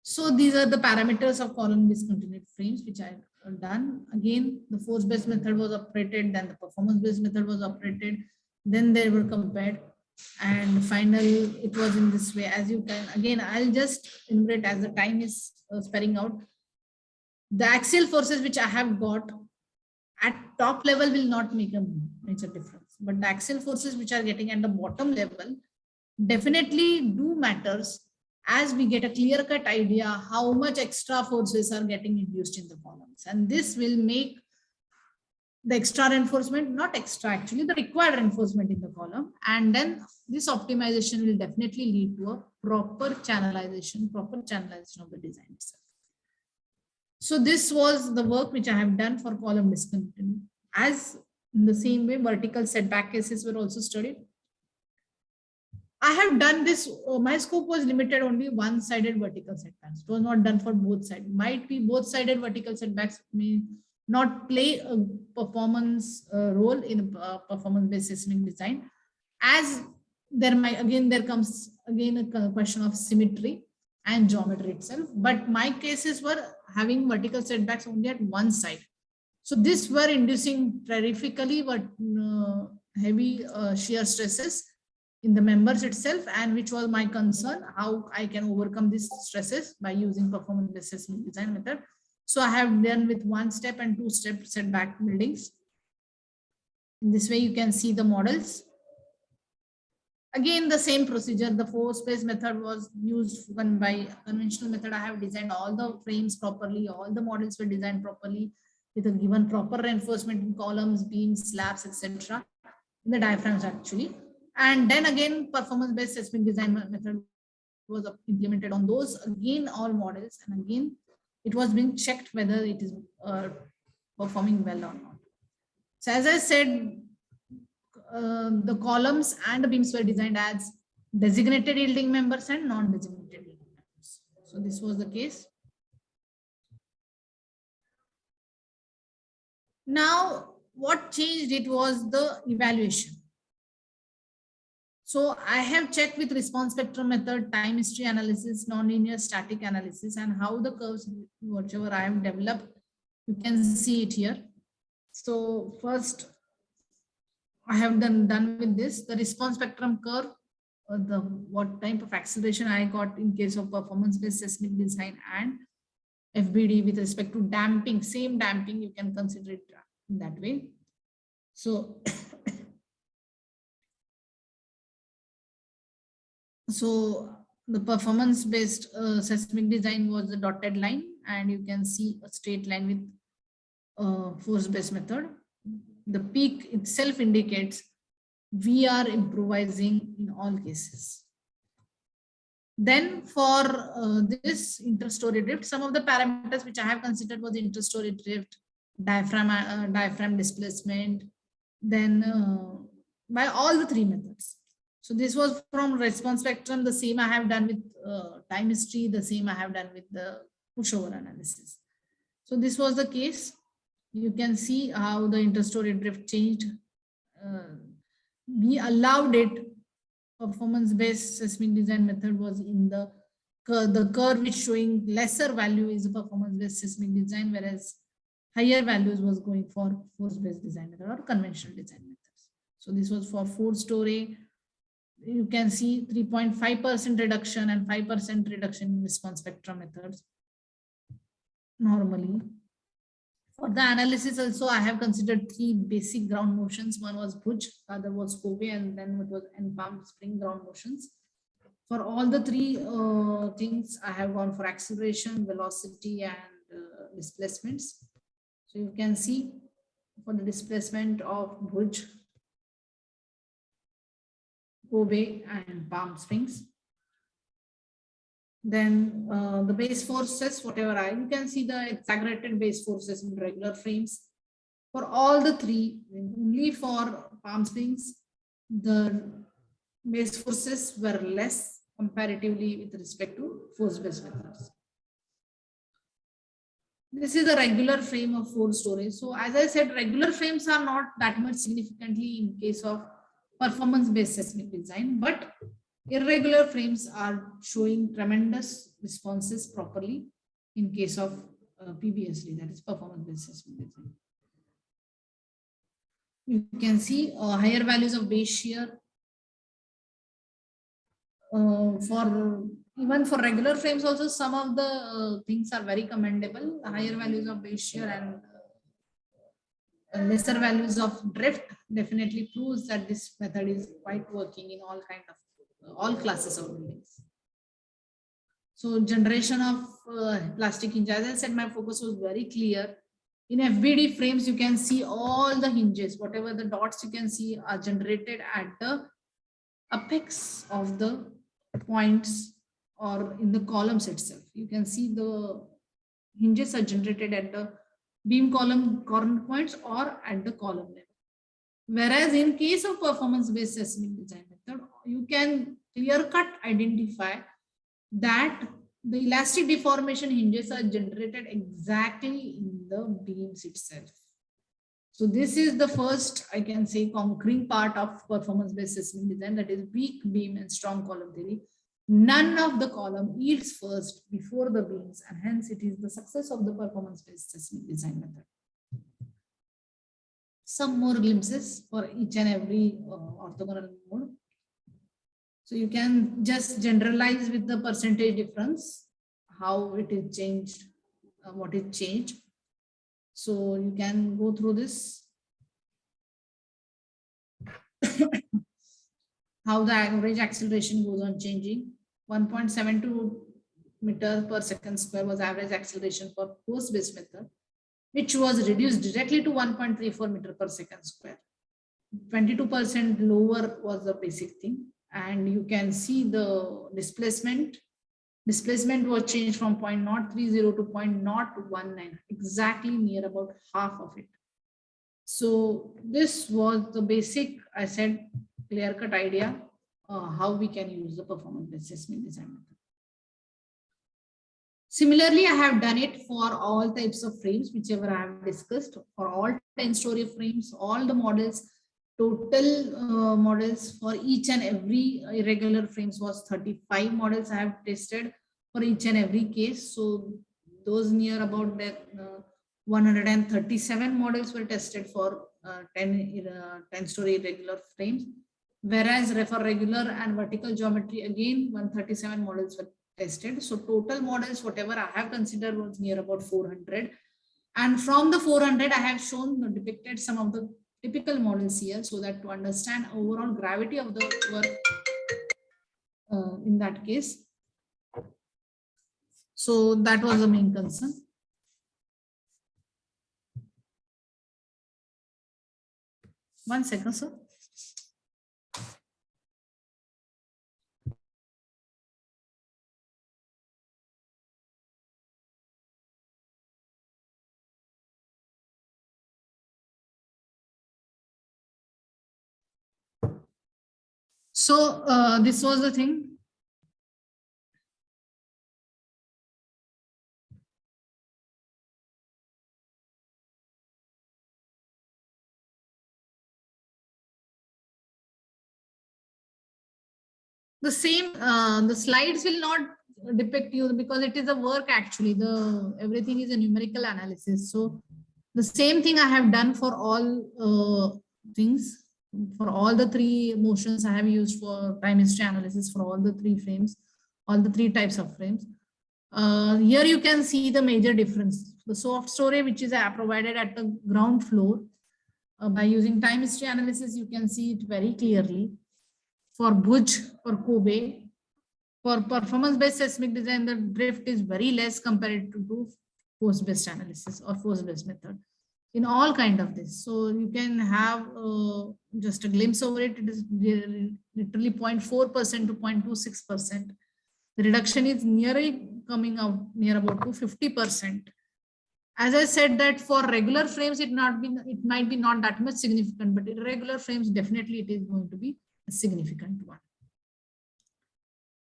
So these are the parameters of column discontinued frames, which I've done. Again, the force-based method was operated, then the performance-based method was operated, then they were compared. And finally, it was in this way. As you can, again, I'll just enumerate as the time is spreading out. The axial forces which I have got at top level will not make a major difference. But the axial forces which are getting at the bottom level definitely do matters, as we get a clear-cut idea how much extra forces are getting induced in the columns. And this will make the extra reinforcement, not extra actually, the required reinforcement in the column. And then this optimization will definitely lead to a proper channelization of the design itself. So this was the work which I have done for column discontinuity. As in the same way, vertical setback cases were also studied. I have done this, my scope was limited only one-sided vertical setbacks. It was not done for both sides. Might be both-sided vertical setbacks may not play a performance role in performance-based seismic design, as there comes again a question of symmetry and geometry itself. But my cases were having vertical setbacks only at one side. So this were inducing terrifically heavy shear stresses in the members itself, and which was my concern, how I can overcome these stresses by using performance-based seismic design method. So I have done with 1-step and 2-step setback buildings. In this way, you can see the models. Again, the same procedure, the force-based method was used when by conventional method. I have designed all the frames properly, all the models were designed properly with a given proper reinforcement in columns, beams, slabs, etc. in the diaphragms actually. And then again, performance-based seismic design method was implemented on those, again, all models. And again, it was being checked whether it is performing well or not. So as I said, the columns and the beams were designed as designated yielding members and non-designated yielding members. So this was the case. Now, what changed? It was the evaluation. So I have checked with response spectrum method, time history analysis, nonlinear static analysis, and how the curves, whatever I have developed, you can see it here. So first, I have done with this, the response spectrum curve, what type of acceleration I got in case of performance-based seismic design and FBD with respect to damping, same damping, you can consider it in that way. So, so the performance-based seismic design was the dotted line, and you can see a straight line with force-based method. The peak itself indicates we are improvising in all cases. Then for this interstory drift, some of the parameters which I have considered was interstory drift, diaphragm displacement, then by all the three methods. So this was from response spectrum, the same I have done with time history, the same I have done with the pushover analysis. So this was the case. You can see how the interstory drift changed. We allowed it. Performance-based seismic design method was in the curve which showing lesser value is a performance-based seismic design, whereas higher values was going for force-based design method or conventional design methods. So this was for 4-story. You can see 3.5% reduction and 5% reduction in response spectrum methods normally. For the analysis also, I have considered 3 basic ground motions. One was Bhuj, other was Kobe, and then it was Palm Spring ground motions. For all the three things, I have gone for acceleration, velocity, and displacements. So you can see for the displacement of Bhuj, Kobe, and Palm Springs. Then the base forces, whatever you can see the exaggerated base forces in regular frames. For all the three, only for Palm Springs, the base forces were less comparatively with respect to force-based methods. This is a regular frame of 4 stories. So as I said, regular frames are not that much significantly in case of performance-based seismic design, but irregular frames are showing tremendous responses properly in case of PBSD, that is performance-based seismic design. You can see higher values of base shear for even for regular frames also. Some of the things are very commendable. Higher values of base shear and lesser values of drift definitely proves that this method is quite working in all kind of all classes of buildings. So generation of plastic hinge, as I said, my focus was very clear. In FBD frames, you can see all the hinges, whatever the dots you can see are generated at the apex of the points or in the columns itself. You can see the hinges are generated at the beam column corner points or at the column level. Whereas in case of performance-based seismic design method, you can clear-cut identify that the elastic deformation hinges are generated exactly in the beams itself. So this is the first, I can say, conquering part of performance-based seismic design, that is weak beam and strong column theory. None of the column yields first before the beams, and hence it is the success of the performance-based seismic design method. Some more glimpses for each and every orthogonal mode. So you can just generalize with the percentage difference, how it is changed, what is changed. So you can go through this. How the average acceleration goes on changing. 1.72 meter per second square was average acceleration for force-based method, which was reduced directly to 1.34 meter per second square. 22% lower was the basic thing. And you can see the displacement. Displacement was changed from 0.030 to 0.019, exactly near about half of it. So this was the basic, I said, clear-cut idea how we can use the performance-based seismic design method. Similarly, I have done it for all types of frames, whichever I have discussed. For all 10-story frames, all the models, total models for each and every irregular frames was 35 models I have tested for each and every case. So those near about that 137 models were tested for 10-story irregular frames. Whereas for regular and vertical geometry, again 137 models were tested. So total models, whatever I have considered, was near about 400. And from the 400, I have shown depicted some of the typical models here, so that to understand overall gravity of the work in that case. So that was the main concern. One second, sir. So this was the thing. The same, the slides will not depict you because it is a work actually. Everything is a numerical analysis. So the same thing I have done for all things. For all the 3 motions I have used for time history analysis for all the 3 frames, all the 3 types of frames. Here you can see the major difference. The soft story, which is provided at the ground floor, by using time history analysis, you can see it very clearly. For Bhuj, for Kobe, For performance-based seismic design, the drift is very less compared to force-based analysis or force-based method in all kind of this. So you can have just a glimpse over it. It is literally 0.4% to 0.26%. The reduction is nearly coming out near about to 50%. As I said that for regular frames, it might be not that much significant, but irregular frames, definitely it is going to be a significant one.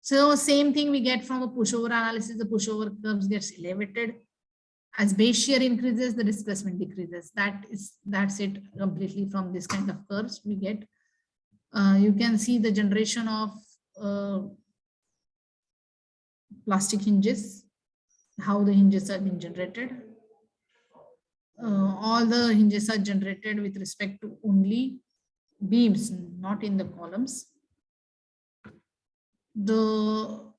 So same thing we get from a pushover analysis. The pushover curves gets elevated. As base shear increases, the displacement decreases. That's it completely from this kind of curves we get. You can see the generation of plastic hinges, how the hinges are being generated. All the hinges are generated with respect to only beams, not in the columns. The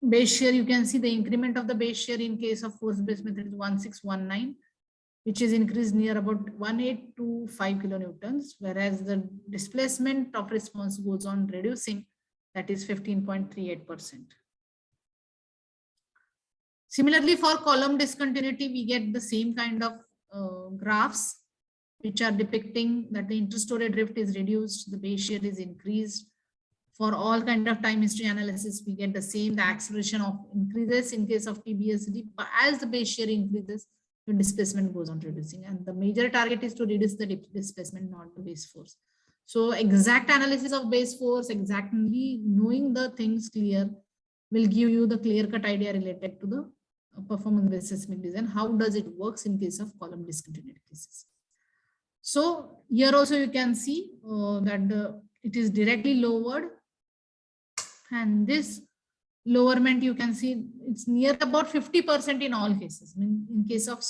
base shear, you can see the increment of the base shear in case of force-based method is 1619, which is increased near about 1825 kilonewtons, whereas the displacement of response goes on reducing, that is 15.38%. Similarly, for column discontinuity, we get the same kind of graphs, which are depicting that the interstory drift is reduced, the base shear is increased. For all kind of time history analysis, we get the same, the acceleration of increases in case of PBSD, but as the base shear increases, the displacement goes on reducing. And the major target is to reduce the displacement, not the base force. So exact analysis of base force, exactly knowing the things clear, will give you the clear-cut idea related to the performance-based seismic design. How does it works in case of column discontinuity cases? So here also you can see that it is directly lowered. And this lowerment, you can see it's near about 50% in all cases. I mean, in case of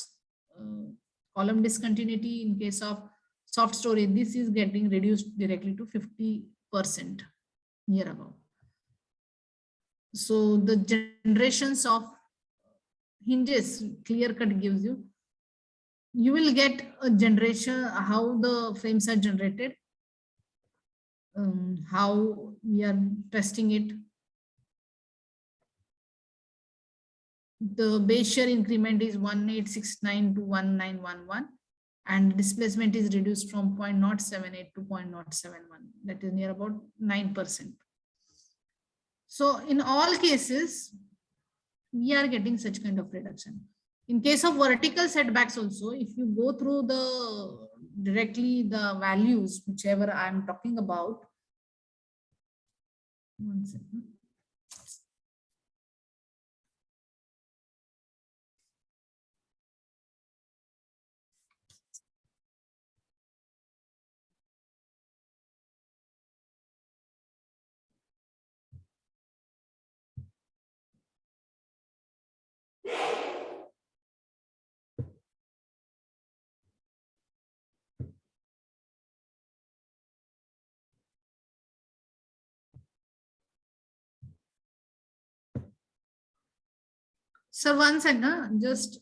column discontinuity, in case of soft storage, this is getting reduced directly to 50% near about. So the generations of hinges clear cut gives you will get a generation, how the frames are generated, how we are testing it. The base shear increment is 1869 to 1911, and displacement is reduced from 0.078 to 0.071. That is near about 9%. So in all cases, we are getting such kind of reduction. In case of vertical setbacks also, if you go through the directly the values, whichever I'm talking about. One second. So one second, just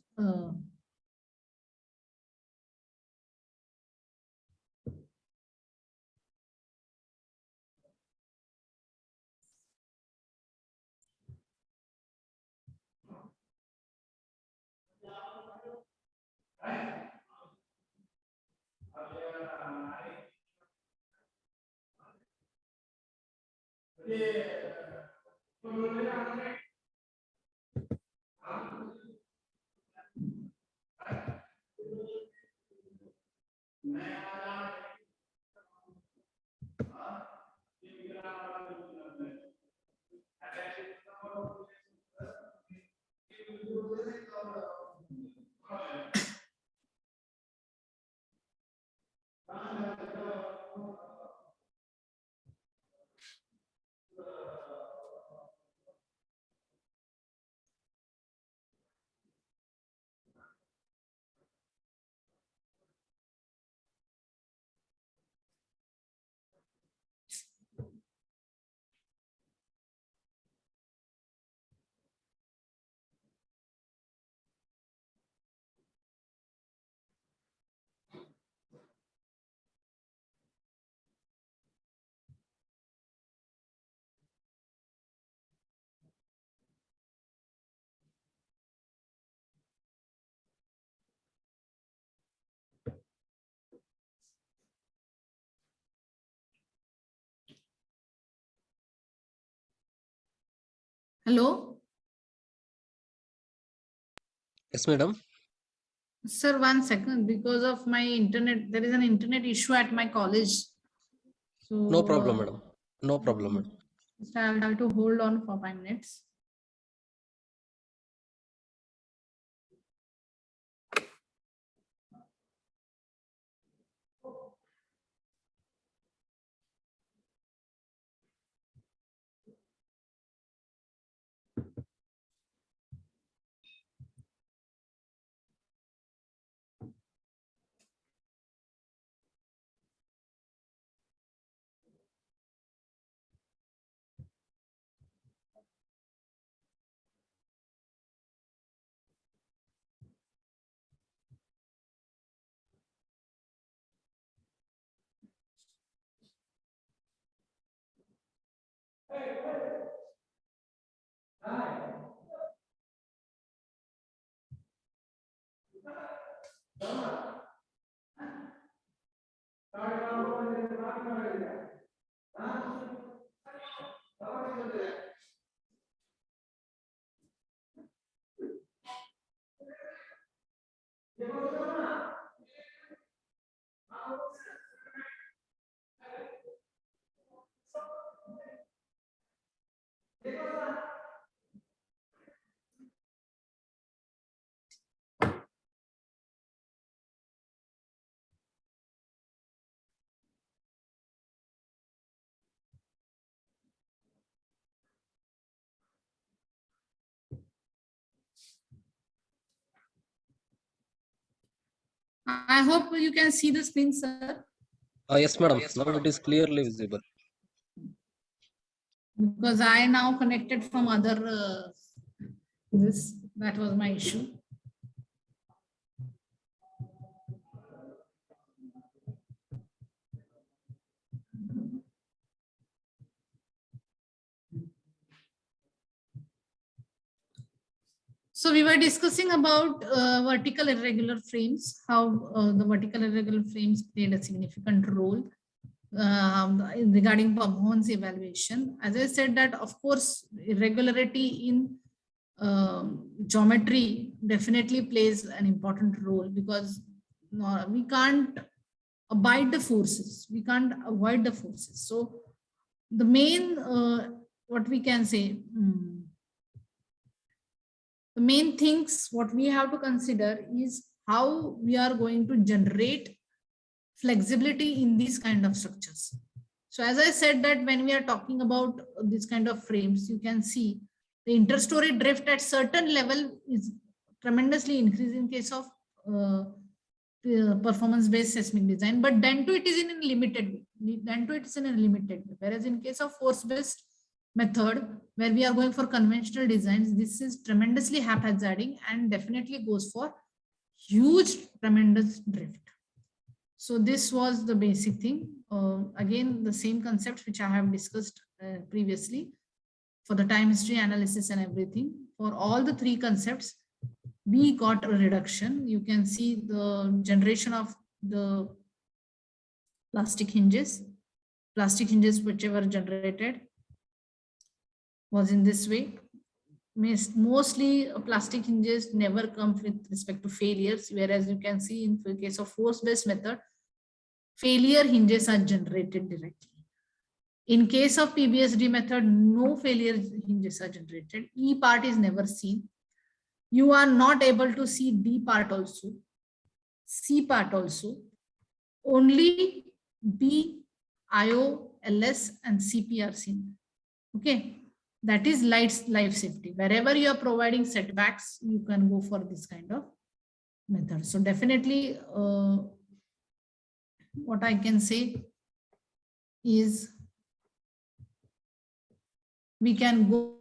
Hello? Yes, madam. Sir, 1 second. Because of my internet, there is an internet issue at my college. No So, problem, madam. No problem, madam. I'll have to hold on for 5 minutes. I hope you can see the screen, sir. Yes, madam. Now it is clearly visible. Because I now connected from other this. That was my issue. So we were discussing about vertical irregular frames, how the vertical irregular frames played a significant role regarding performance evaluation. As I said that, of course, irregularity in geometry definitely plays an important role, because we can't abide the forces. We can't avoid the forces. So the main, what we can say, the main things what we have to consider is how we are going to generate flexibility in these kind of structures. So as I said that when we are talking about these kind of frames, you can see the interstory drift at certain level is tremendously increased in case of performance-based seismic design, but then too it is in a limited way. Then too it is in a limited way. Whereas in case of force-based method, where we are going for conventional designs, this is tremendously haphazarding and definitely goes for huge, tremendous drift. So this was the basic thing. Again, the same concepts which I have discussed previously for the time history analysis and everything. For all the three concepts, we got a reduction. You can see the generation of the plastic hinges. Plastic hinges which were generated was in this way. Mostly plastic hinges never come with respect to failures, whereas you can see in the case of force-based method, failure hinges are generated directly. In case of PBSD method, no failure hinges are generated. E part is never seen. You are not able to see D part also, C part also. Only B, IO, LS, and CP are seen. Okay, that is life safety. Wherever you are providing setbacks, you can go for this kind of method. So definitely, what I can say is we can go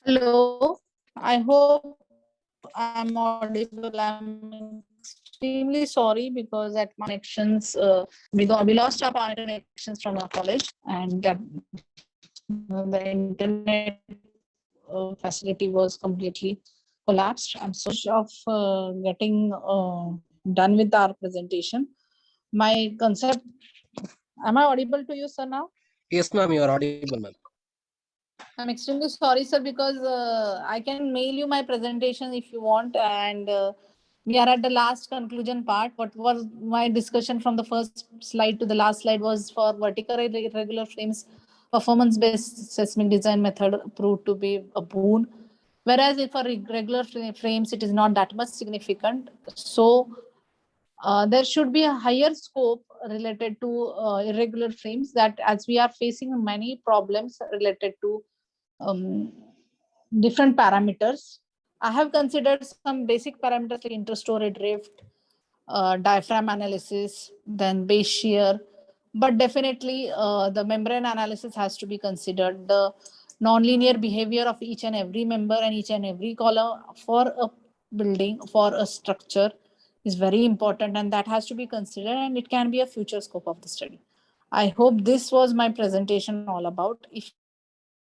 Hello, I hope I'm audible. I'm extremely sorry because at my connections, we lost our power connections from our college, and the internet facility was completely collapsed. I'm so of getting done with our presentation. My concept. Am I audible to you, sir? Now? Yes, ma'am, you are audible, ma'am. I'm extremely sorry, sir, because I can mail you my presentation if you want. And we are at the last conclusion part. What was my discussion from the first slide to the last slide was for vertical irregular frames, performance-based seismic design method proved to be a boon. Whereas if for regular frames, it is not that much significant. So there should be a higher scope related to irregular frames, that as we are facing many problems related to um, different parameters. I have considered some basic parameters like interstory drift, diaphragm analysis, then base shear, but definitely the membrane analysis has to be considered. The nonlinear behavior of each and every member and each and every column for a building, for a structure is very important, and that has to be considered, and it can be a future scope of the study. I hope this was my presentation all about. If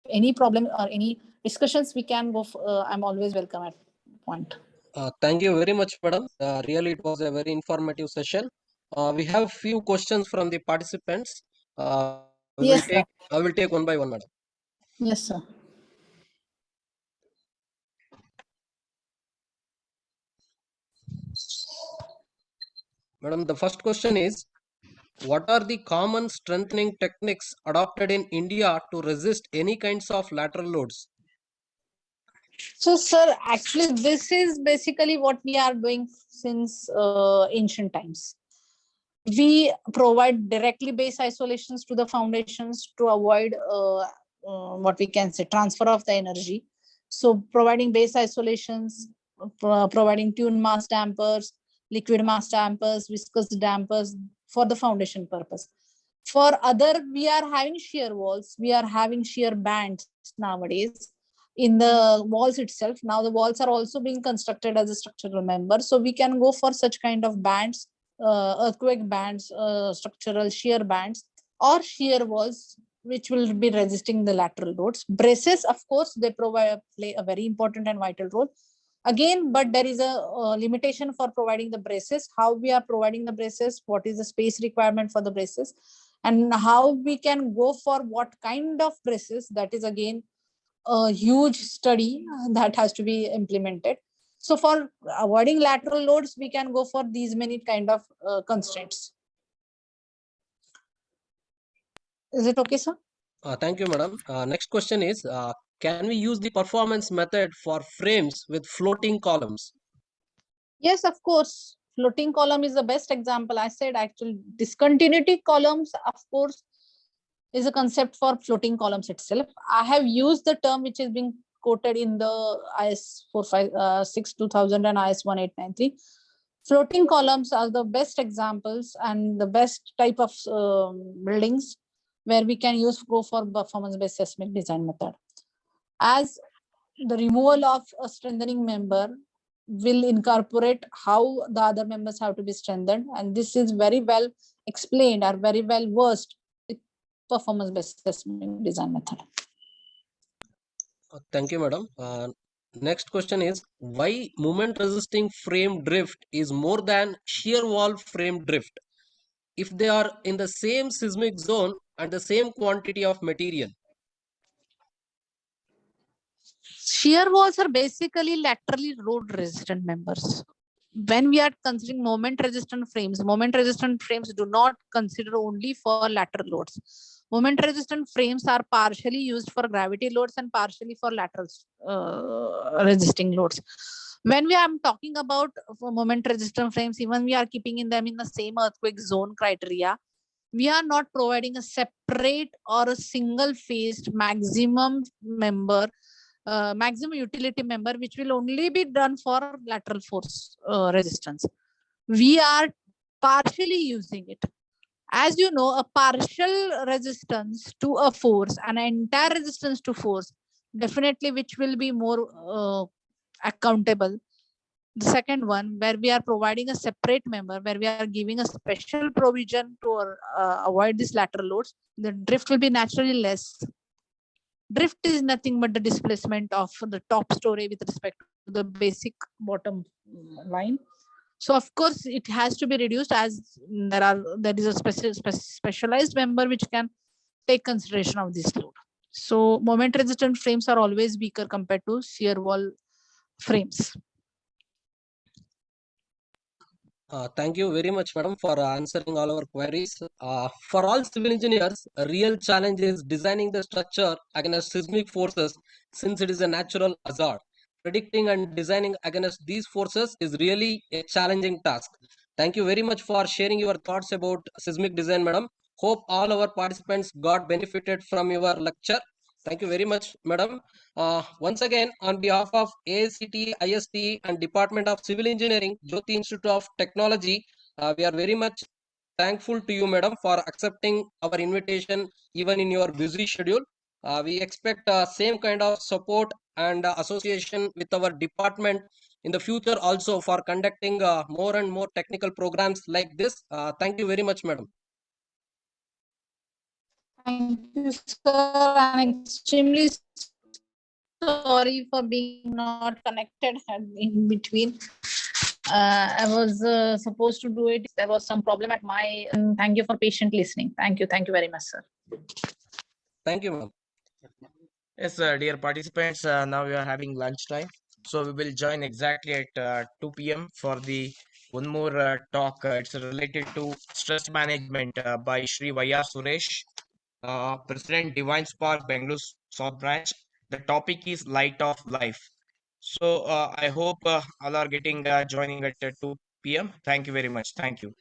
any problem or any discussions, we can go. I'm always welcome at point. Thank you very much, madam. Really, it was a very informative session. We have few questions from the participants. Yes, sir. I will take one by one, madam. Yes, sir. Madam, the first question is, what are the common strengthening techniques adopted in India to resist any kinds of lateral loads? So, sir, actually, this is basically what we are doing since ancient times. We provide directly base isolations to the foundations to avoid what we can say transfer of the energy. So, providing base isolations, providing tune mass dampers, liquid mass dampers, viscous dampers for the foundation purpose. For other, we are having shear walls, we are having shear bands nowadays in the walls itself. Now the walls are also being constructed as a structural member, so we can go for such kind of bands, earthquake bands, structural shear bands, or shear walls which will be resisting the lateral loads. Braces, of course, they play a very important and vital role again, but there is a limitation for providing the braces. How we are providing the braces, what is the space requirement for the braces, and how we can go for what kind of braces, that is again a huge study that has to be implemented. So for avoiding lateral loads, we can go for these many kind of constraints. Is it okay, sir? Thank you, madam. Next question is, can we use the performance method for frames with floating columns? Yes, of course. Floating column is the best example. I said actually discontinuity columns, of course, is a concept for floating columns itself. I have used the term which is being quoted in the IS 456 2000 and IS 1893. Floating columns are the best examples and the best type of buildings where we can go for performance-based seismic design method. As the removal of a strengthening member will incorporate how the other members have to be strengthened, and this is very well explained or very well versed with performance-based seismic design method. Thank you, madam. Next question is, why moment resisting frame drift is more than shear wall frame drift if they are in the same seismic zone and the same quantity of material? Shear walls are basically laterally load resistant members. When we are considering moment resistant frames do not consider only for lateral loads. Moment resistant frames are partially used for gravity loads and partially for lateral resisting loads. When we are talking about moment resistant frames, even we are keeping in them in the same earthquake zone criteria, we are not providing a separate or a single phased maximum member, maximum utility member, which will only be done for lateral force resistance. We are partially using it. As you know, a partial resistance to a force and an entire resistance to force definitely which will be more accountable. The second one, where we are providing a separate member, where we are giving a special provision to avoid these lateral loads, the drift will be naturally less. Drift is nothing but the displacement of the top story with respect to the basic bottom line. So of course it has to be reduced, as there is a specialized member which can take consideration of this load. So moment resistant frames are always weaker compared to shear wall frames. Thank you very much, madam, for answering all our queries. For all civil engineers, a real challenge is designing the structure against seismic forces, since it is a natural hazard. Predicting and designing against these forces is really a challenging task. Thank you very much for sharing your thoughts about seismic design, madam. Hope all our participants got benefited from your lecture. Thank you very much, madam. Once again, on behalf of AICT, IST, and Department of Civil Engineering, Jyoti Institute of Technology, we are very much thankful to you, madam, for accepting our invitation even in your busy schedule. We expect same kind of support and association with our department in the future also for conducting more and more technical programs like this. Thank you very much, madam. Thank you, sir. I'm extremely sorry for being not connected in between. I was supposed to do it. There was some problem at my. Thank you for patient listening. Thank you. Thank you very much, sir. Thank you, madam. Yes, dear participants, now we are having lunch time. So we will join exactly at 2 p.m. for the one more talk. It's related to stress management by Shri Vaya Suresh, President Divine Spark, Bangalore South Branch. The topic is Light of Life. So I hope all are getting joining at 2 p.m. Thank you very much. Thank you.